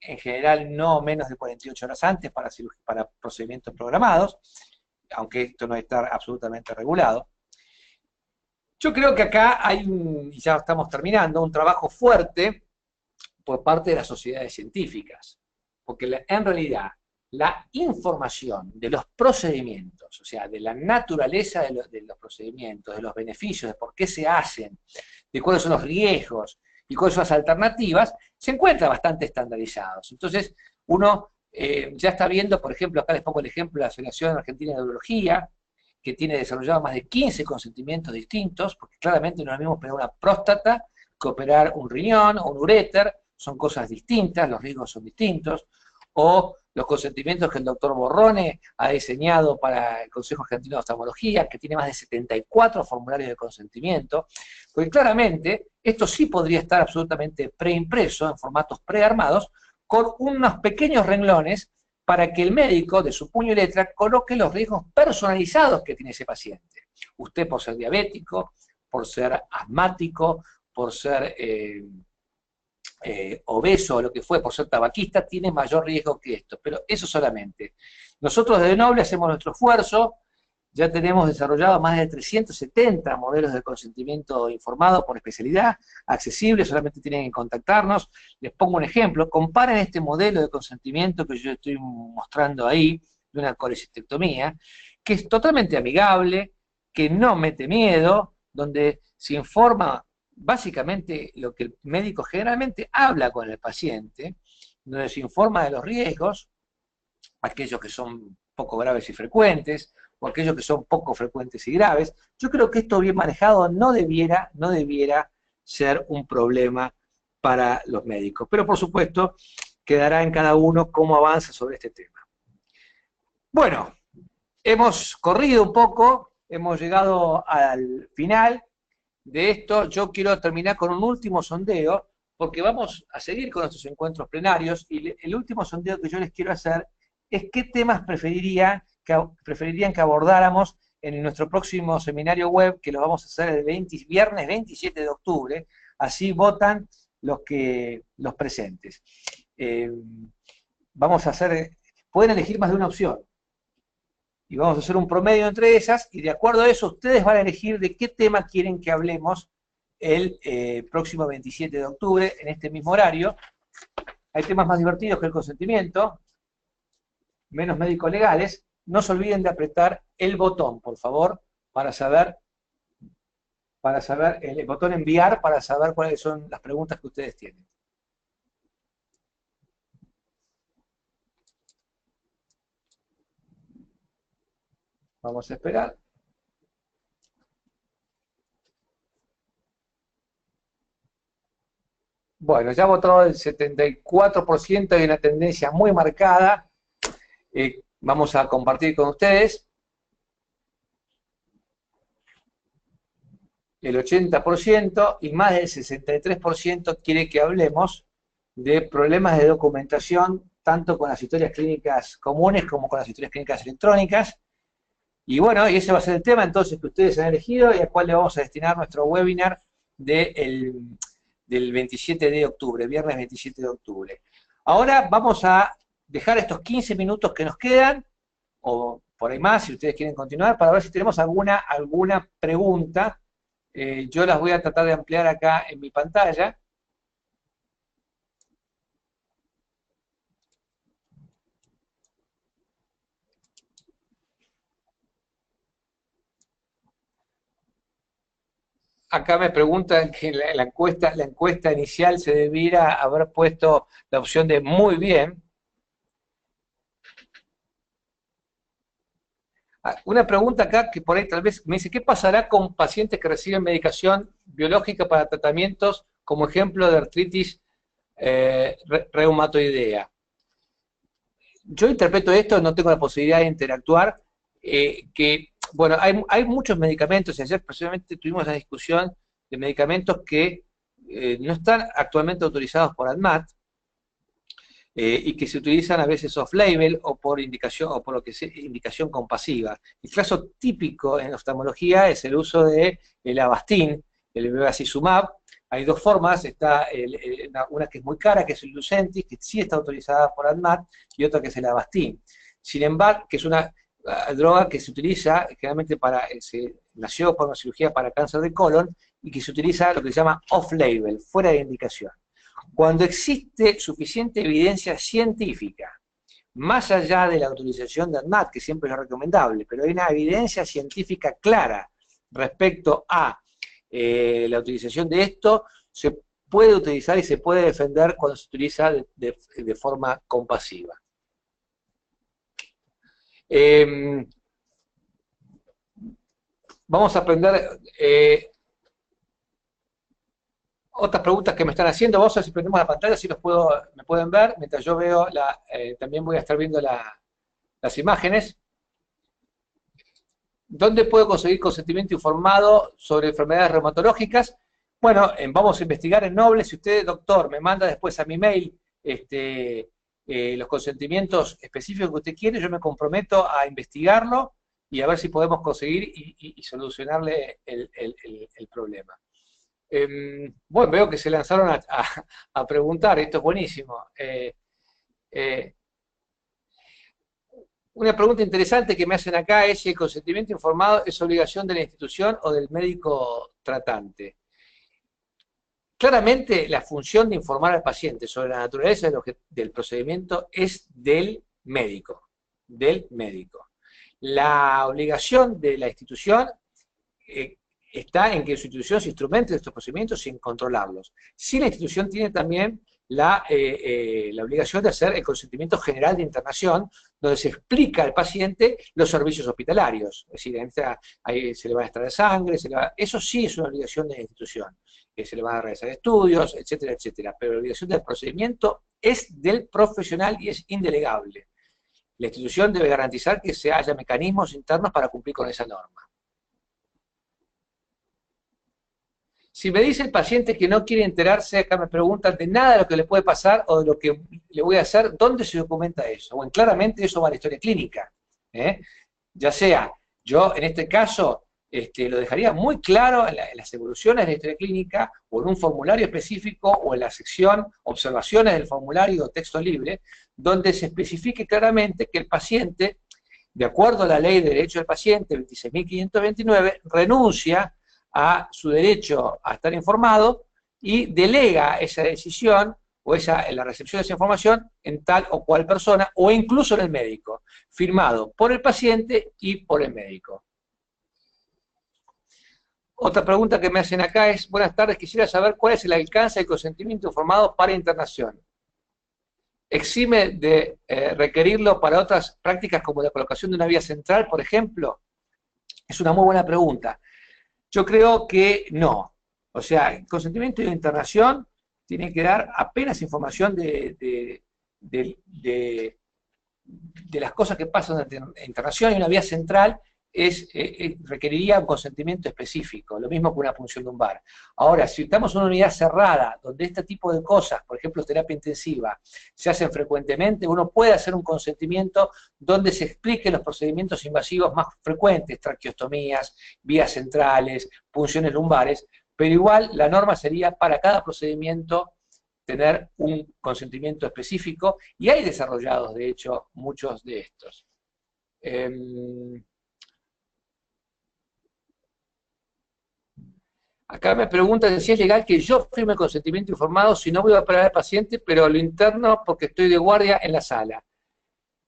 en general no menos de 48 horas antes para procedimientos programados, aunque esto no está absolutamente regulado. Yo creo que acá hay y ya estamos terminando, un trabajo fuerte por parte de las sociedades científicas, porque en realidad la información de los procedimientos, o sea, de la naturaleza de los procedimientos, de los beneficios, de por qué se hacen, de cuáles son los riesgos, y cuáles son las alternativas, se encuentra bastante estandarizados. Entonces, uno ya está viendo, por ejemplo, acá les pongo el ejemplo de la Asociación Argentina de Urología, que tiene desarrollado más de 15 consentimientos distintos, porque claramente no es lo mismo operar una próstata que operar un riñón o un uréter, son cosas distintas, los riesgos son distintos, o los consentimientos que el doctor Borrone ha diseñado para el Consejo Argentino de Oftalmología, que tiene más de 74 formularios de consentimiento, porque claramente esto sí podría estar absolutamente preimpreso en formatos prearmados, con unos pequeños renglones para que el médico, de su puño y letra, coloque los riesgos personalizados que tiene ese paciente. Usted por ser diabético, por ser asmático, por ser obeso o lo que fue, por ser tabaquista, tiene mayor riesgo que esto, pero eso solamente. Nosotros desde Noble hacemos nuestro esfuerzo, ya tenemos desarrollado más de 370 modelos de consentimiento informado por especialidad, accesibles, solamente tienen que contactarnos. Les pongo un ejemplo, comparen este modelo de consentimiento que yo estoy mostrando ahí, de una colecistectomía, que es totalmente amigable, que no mete miedo, donde se informa básicamente lo que el médico generalmente habla con el paciente, donde se informa de los riesgos, aquellos que son poco graves y frecuentes, o aquellos que son poco frecuentes y graves. Yo creo que esto bien manejado no debiera ser un problema para los médicos, pero por supuesto quedará en cada uno cómo avanza sobre este tema. Bueno, hemos corrido un poco, hemos llegado al final de esto. Yo quiero terminar con un último sondeo, porque vamos a seguir con nuestros encuentros plenarios, y el último sondeo que yo les quiero hacer es qué temas preferirían que abordáramos en nuestro próximo seminario web, que lo vamos a hacer el viernes 27 de octubre, así votan los presentes. Vamos a hacer, pueden elegir más de una opción, y vamos a hacer un promedio entre esas, y de acuerdo a eso ustedes van a elegir de qué tema quieren que hablemos el próximo 27 de octubre, en este mismo horario. Hay temas más divertidos que el consentimiento, menos médicos legales. No se olviden de apretar el botón, por favor, para saber el botón enviar, para saber cuáles son las preguntas que ustedes tienen. Vamos a esperar. Bueno, ya ha votado el 74%, hay una tendencia muy marcada. Vamos a compartir con ustedes. El 80% y más del 63% quiere que hablemos de problemas de documentación, tanto con las historias clínicas comunes como con las historias clínicas electrónicas. Y bueno, y ese va a ser el tema entonces que ustedes han elegido y al cual le vamos a destinar nuestro webinar del 27 de octubre, viernes 27 de octubre. Ahora vamos a dejar estos 15 minutos que nos quedan, o por ahí más, si ustedes quieren continuar, para ver si tenemos alguna pregunta. Yo las voy a tratar de ampliar acá en mi pantalla. Acá me preguntan que la encuesta inicial se debiera haber puesto la opción de muy bien. Una pregunta acá que por ahí tal vez me dice, ¿qué pasará con pacientes que reciben medicación biológica para tratamientos como ejemplo de artritis reumatoidea? Yo interpreto esto, no tengo la posibilidad de interactuar, bueno, hay muchos medicamentos, y ayer precisamente tuvimos la discusión de medicamentos que no están actualmente autorizados por ANMAT, y que se utilizan a veces off-label o por indicación, o por lo que es indicación compasiva. El caso típico en oftalmología es el uso de el Avastin, el bevacizumab. Hay dos formas, está una que es muy cara, que es el Lucentis, que sí está autorizada por ANMAT, y otra que es el Avastin. Sin embargo, que es una droga que se utiliza generalmente nació por una cirugía para cáncer de colon, y que se utiliza lo que se llama off-label, fuera de indicación. Cuando existe suficiente evidencia científica, más allá de la autorización de ANMAT, que siempre es recomendable, pero hay una evidencia científica clara respecto a la utilización de esto, se puede utilizar y se puede defender cuando se utiliza de forma compasiva. Vamos a aprender otras preguntas que me están haciendo. Vamos a ver si prendemos la pantalla, si me pueden ver, mientras yo veo, también voy a estar viendo las imágenes. ¿Dónde puedo conseguir consentimiento informado sobre enfermedades reumatológicas? Bueno, vamos a investigar en Noble. Si usted, doctor, me manda después a mi mail los consentimientos específicos que usted quiere, yo me comprometo a investigarlo y a ver si podemos conseguir y solucionarle el problema. Bueno, veo que se lanzaron a preguntar, esto es buenísimo. Una pregunta interesante que me hacen acá es si el consentimiento informado es obligación de la institución o del médico tratante. Claramente la función de informar al paciente sobre la naturaleza del procedimiento es del médico, La obligación de la institución está en que su institución se instrumente de estos procedimientos sin controlarlos. Sí, la institución tiene también la obligación de hacer el consentimiento general de internación, donde se explica al paciente los servicios hospitalarios. Es decir, ahí se le va a extraer sangre, eso sí es una obligación de la institución. Que se le van a realizar estudios, etcétera, etcétera. Pero la obligación del procedimiento es del profesional y es indelegable. La institución debe garantizar que haya mecanismos internos para cumplir con esa norma. Si me dice el paciente que no quiere enterarse, acá me preguntan de nada de lo que le puede pasar o de lo que le voy a hacer, ¿dónde se documenta eso? Bueno, claramente eso va a la historia clínica. Ya sea, yo en este caso lo dejaría muy claro en las evoluciones de la historia clínica, o en un formulario específico, o en la sección observaciones del formulario o texto libre, donde se especifique claramente que el paciente de acuerdo a la Ley de Derecho del Paciente, 26.529, renuncia a su derecho a estar informado y delega esa decisión o la recepción de esa información en tal o cual persona, o incluso en el médico, firmado por el paciente y por el médico. Otra pregunta que me hacen acá es, buenas tardes, quisiera saber cuál es el alcance del consentimiento informado para internación. ¿Exime de requerirlo para otras prácticas como la colocación de una vía central, por ejemplo? Es una muy buena pregunta. Yo creo que no. O sea, el consentimiento de internación tiene que dar apenas información de las cosas que pasan en internación, y una vía central requeriría un consentimiento específico, lo mismo que una punción lumbar. Ahora, si estamos en una unidad cerrada, donde este tipo de cosas, por ejemplo, terapia intensiva, se hacen frecuentemente, uno puede hacer un consentimiento donde se expliquen los procedimientos invasivos más frecuentes, traqueostomías, vías centrales, punciones lumbares, pero igual la norma sería para cada procedimiento tener un consentimiento específico, y hay desarrollados, de hecho, muchos de estos. Acá me preguntan si es legal que yo firme consentimiento informado si no voy a operar al paciente, pero lo interno porque estoy de guardia en la sala.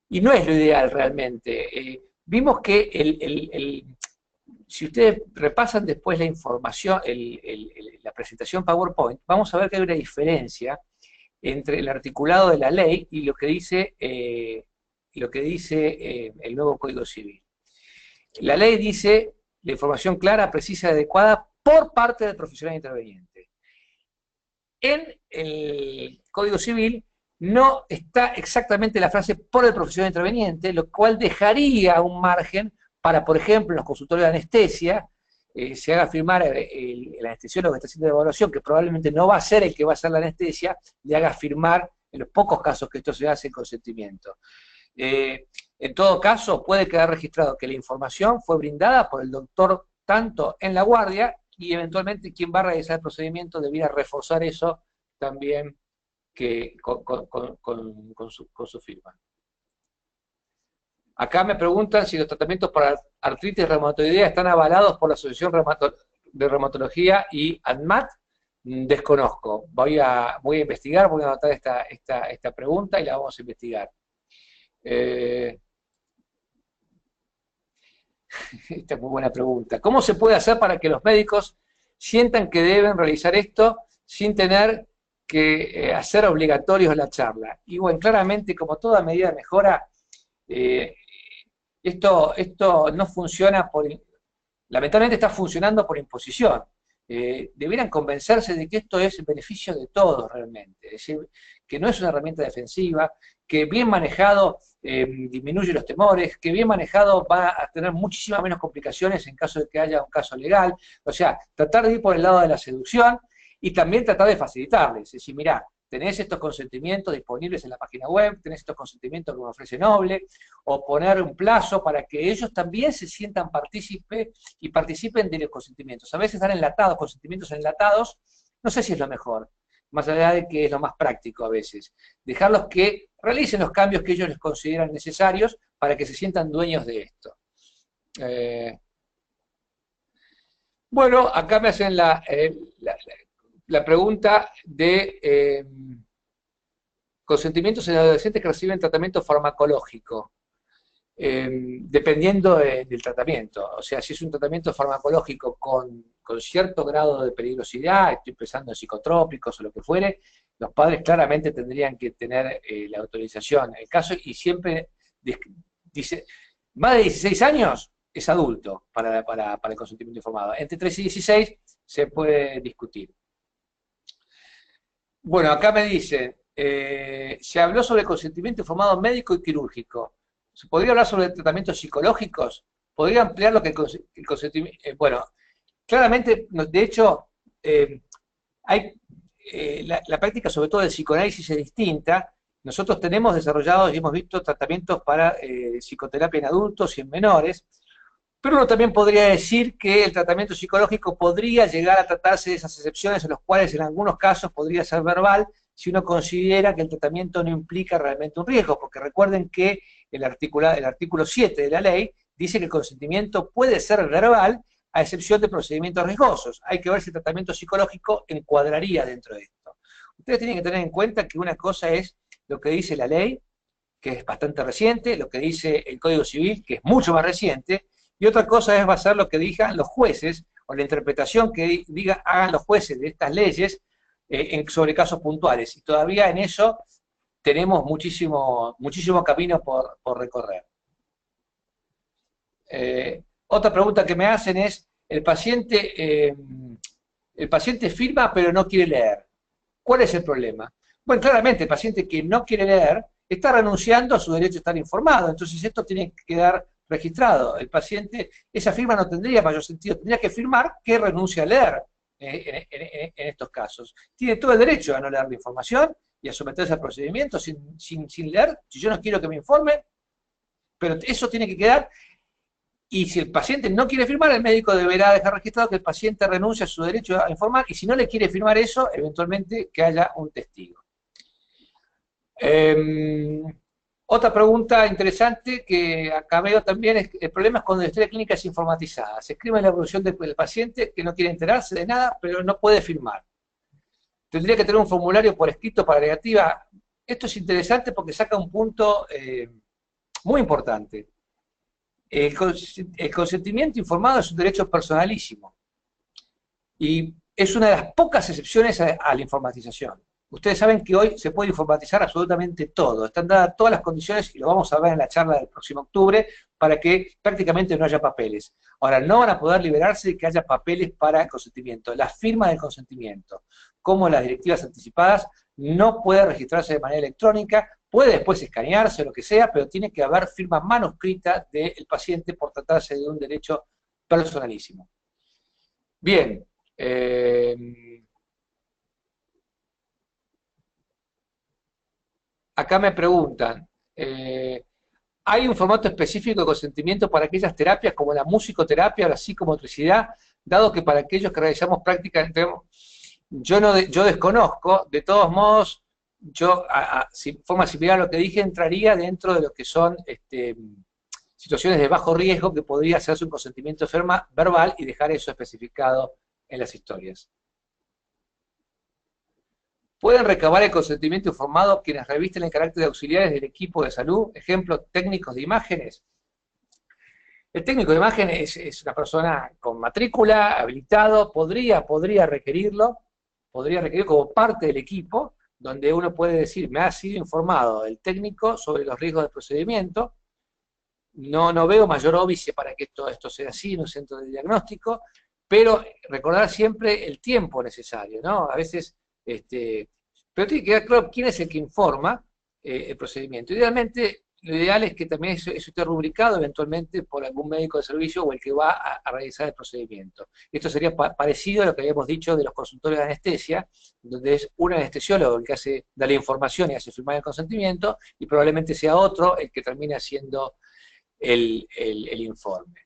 Y no es lo ideal realmente. Vimos que si ustedes repasan después la información, la presentación PowerPoint, vamos a ver que hay una diferencia entre el articulado de la ley y lo que dice el nuevo Código Civil. La ley dice la información clara, precisa y adecuada por parte del profesional interveniente. En el Código Civil no está exactamente la frase por el profesional interveniente, lo cual dejaría un margen para, por ejemplo, en los consultorios de anestesia, se haga firmar el anestesiólogo que está haciendo la evaluación, que probablemente no va a ser el que va a hacer la anestesia, le haga firmar, en los pocos casos que esto se hace, el consentimiento. En todo caso, puede quedar registrado que la información fue brindada por el doctor tanto en la guardia, y eventualmente quien va a realizar el procedimiento debiera reforzar eso también con su firma. Acá me preguntan si los tratamientos para artritis reumatoidea están avalados por la Asociación de Reumatología y ANMAT. Desconozco. Voy a investigar, voy a anotar esta pregunta y la vamos a investigar. Esta es muy buena pregunta. ¿Cómo se puede hacer para que los médicos sientan que deben realizar esto sin tener que hacer obligatorios la charla? Y bueno, claramente, como toda medida de mejora, esto no funciona lamentablemente está funcionando por imposición. Debieran convencerse de que esto es en beneficio de todos realmente, es decir, que no es una herramienta defensiva, que bien manejado disminuye los temores, que bien manejado va a tener muchísimas menos complicaciones en caso de que haya un caso legal. O sea, tratar de ir por el lado de la seducción y también tratar de facilitarles, es decir, mirá, tenés estos consentimientos disponibles en la página web, tenés estos consentimientos que me ofrece Noble, o poner un plazo para que ellos también se sientan partícipes y participen de los consentimientos. A veces están enlatados, consentimientos enlatados, no sé si es lo mejor, más allá de que es lo más práctico a veces. Dejarlos que realicen los cambios que ellos les consideran necesarios para que se sientan dueños de esto. Bueno, acá me hacen la pregunta de consentimientos en adolescentes que reciben tratamiento farmacológico, dependiendo del tratamiento. O sea, si es un tratamiento farmacológico con cierto grado de peligrosidad, estoy pensando en psicotrópicos o lo que fuere, los padres claramente tendrían que tener la autorización. El caso, y siempre dice, más de 16 años es adulto para el consentimiento informado. Entre 3 y 16 se puede discutir. Bueno, acá me dicen, se habló sobre el consentimiento informado médico y quirúrgico. ¿Se podría hablar sobre tratamientos psicológicos? ¿Podría ampliar lo que el consentimiento? Bueno, claramente, de hecho, la práctica, sobre todo del psicoanálisis, es distinta. Nosotros tenemos desarrollados y hemos visto tratamientos para psicoterapia en adultos y en menores, pero uno también podría decir que el tratamiento psicológico podría llegar a tratarse de esas excepciones en las cuales en algunos casos podría ser verbal si uno considera que el tratamiento no implica realmente un riesgo, porque recuerden que el artículo 7 de la ley dice que el consentimiento puede ser verbal a excepción de procedimientos riesgosos. Hay que ver si el tratamiento psicológico encuadraría dentro de esto. Ustedes tienen que tener en cuenta que una cosa es lo que dice la ley, que es bastante reciente, lo que dice el Código Civil, que es mucho más reciente, y otra cosa va a ser lo que digan los jueces, o la interpretación que hagan los jueces de estas leyes sobre casos puntuales. Y todavía en eso tenemos muchísimo camino por recorrer. Otra pregunta que me hacen es, el paciente firma pero no quiere leer. ¿Cuál es el problema? Bueno, claramente el paciente que no quiere leer está renunciando a su derecho a estar informado, entonces esto tiene que quedar registrado. El paciente, esa firma no tendría mayor sentido, tendría que firmar que renuncia a leer en estos casos. Tiene todo el derecho a no leer la información y a someterse al procedimiento sin leer. Si yo no quiero que me informen, pero eso tiene que quedar. Y si el paciente no quiere firmar, el médico deberá dejar registrado que el paciente renuncia a su derecho a informar, y si no le quiere firmar eso, eventualmente que haya un testigo. Otra pregunta interesante que acá veo también es, el problema es cuando la historia clínica es informatizada. Se escribe en la evolución del paciente que no quiere enterarse de nada, pero no puede firmar. Tendría que tener un formulario por escrito para negativa. Esto es interesante porque saca un punto muy importante. El consentimiento informado es un derecho personalísimo y es una de las pocas excepciones a la informatización. Ustedes saben que hoy se puede informatizar absolutamente todo, están dadas todas las condiciones, y lo vamos a ver en la charla del próximo octubre, para que prácticamente no haya papeles. Ahora, no van a poder liberarse de que haya papeles para el consentimiento. La firma del consentimiento, como las directivas anticipadas, no puede registrarse de manera electrónica, puede después escanearse o lo que sea, pero tiene que haber firma manuscrita del paciente por tratarse de un derecho personalísimo. Bien. Acá me preguntan, ¿hay un formato específico de consentimiento para aquellas terapias como la musicoterapia o la psicomotricidad, dado que para aquellos que realizamos prácticas, yo desconozco, de todos modos, yo, forma similar a lo que dije, entraría dentro de lo que son situaciones de bajo riesgo que podría hacerse un consentimiento verbal y dejar eso especificado en las historias. ¿Pueden recabar el consentimiento informado quienes revisten el carácter de auxiliares del equipo de salud? Ejemplo, técnicos de imágenes. El técnico de imágenes es una persona con matrícula, habilitado, podría requerirlo como parte del equipo, donde uno puede decir, me ha sido informado el técnico sobre los riesgos del procedimiento, no veo mayor óbice para que esto sea así en un centro de diagnóstico, pero recordar siempre el tiempo necesario, ¿no? A veces, pero tiene que quedar claro quién es el que informa el procedimiento. Idealmente, lo ideal es que también eso esté rubricado eventualmente por algún médico de servicio o el que va a realizar el procedimiento. Esto sería parecido a lo que habíamos dicho de los consultorios de anestesia, donde es un anestesiólogo el que da la información y hace firmar el consentimiento, y probablemente sea otro el que termine haciendo el informe.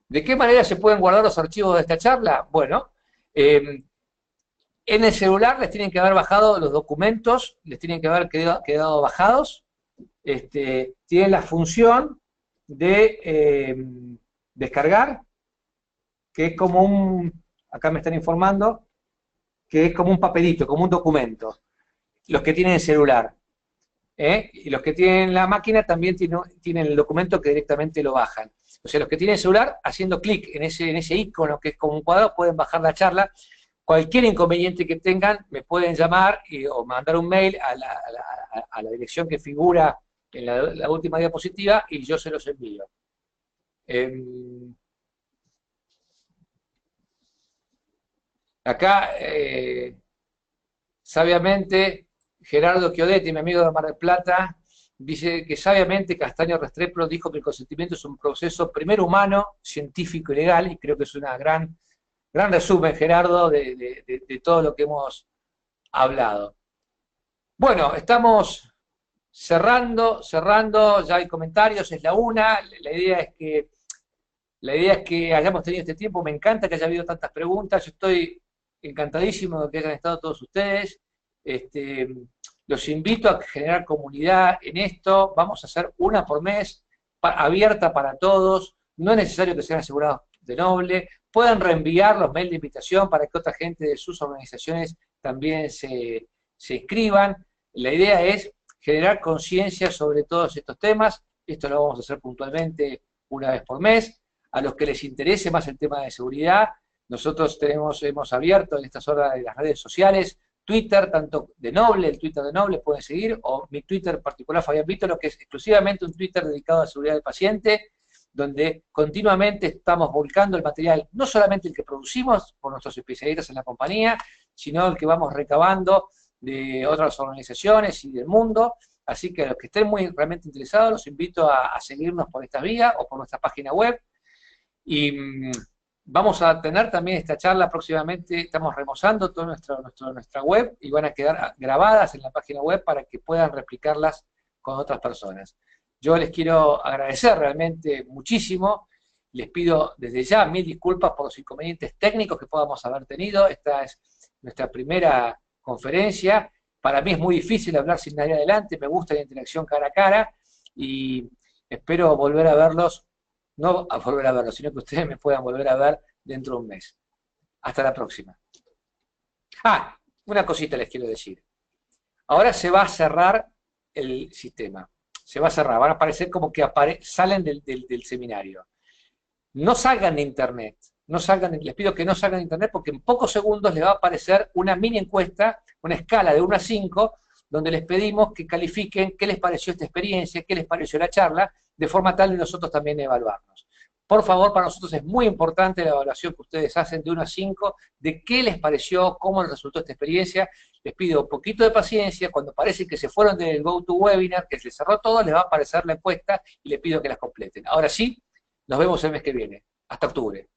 ¿De qué manera se pueden guardar los archivos de esta charla? Bueno, en el celular les tienen que haber bajado los documentos, les tienen que haber quedado bajados. Tienen la función de descargar, que es como acá me están informando, que es como un papelito, como un documento. Los que tienen el celular. Y los que tienen la máquina también tienen el documento que directamente lo bajan. O sea, los que tienen el celular, haciendo clic en ese icono que es como un cuadrado, pueden bajar la charla. Cualquier inconveniente que tengan, me pueden llamar o mandar un mail a la dirección que figura en la última diapositiva y yo se los envío. Acá, sabiamente, Gerardo Chiodetti, mi amigo de Mar del Plata, dice que sabiamente Castaño Restrepo dijo que el consentimiento es un proceso primero humano, científico y legal, y creo que es una gran resumen, Gerardo, de todo lo que hemos hablado. Bueno, estamos cerrando, ya hay comentarios, es la 1, la idea es que La idea es que hayamos tenido este tiempo, me encanta que haya habido tantas preguntas, yo estoy encantadísimo de que hayan estado todos ustedes. Este, los invito a generar comunidad en esto, vamos a hacer una por mes, abierta para todos, no es necesario que sean asegurados de Noble, pueden reenviar los mails de invitación para que otra gente de sus organizaciones también se inscriban. La idea es generar conciencia sobre todos estos temas, esto lo vamos a hacer puntualmente una vez por mes. A los que les interese más el tema de seguridad, nosotros hemos abierto en estas horas de las redes sociales, Twitter, tanto de Noble, el Twitter de Noble pueden seguir, o mi Twitter particular, Fabián Vítolo, que es exclusivamente un Twitter dedicado a la seguridad del paciente, donde continuamente estamos volcando el material, no solamente el que producimos por nuestros especialistas en la compañía, sino el que vamos recabando de otras organizaciones y del mundo. Así que a los que estén muy realmente interesados, los invito a seguirnos por esta vía o por nuestra página web. Y vamos a tener también esta charla próximamente, estamos remozando toda nuestra web y van a quedar grabadas en la página web para que puedan replicarlas con otras personas. Yo les quiero agradecer realmente muchísimo, les pido desde ya 1000 disculpas por los inconvenientes técnicos que podamos haber tenido, esta es nuestra primera conferencia, para mí es muy difícil hablar sin nadie adelante, me gusta la interacción cara a cara y espero volver a verlos, no a volver a verlos, sino que ustedes me puedan volver a ver dentro de un mes. Hasta la próxima. Ah, una cosita les quiero decir. Ahora se va a cerrar el sistema. Se va a cerrar, van a aparecer como que salen del seminario. No salgan de internet, les pido que no salgan de internet porque en pocos segundos les va a aparecer una mini encuesta, una escala de 1 a 5, donde les pedimos que califiquen qué les pareció esta experiencia, qué les pareció la charla, de forma tal de nosotros también evaluarnos. Por favor, para nosotros es muy importante la evaluación que ustedes hacen de 1 a 5, de qué les pareció, cómo les resultó esta experiencia. Les pido un poquito de paciencia, cuando parece que se fueron del GoToWebinar, que se cerró todo, les va a aparecer la encuesta y les pido que las completen. Ahora sí, nos vemos el mes que viene. Hasta octubre.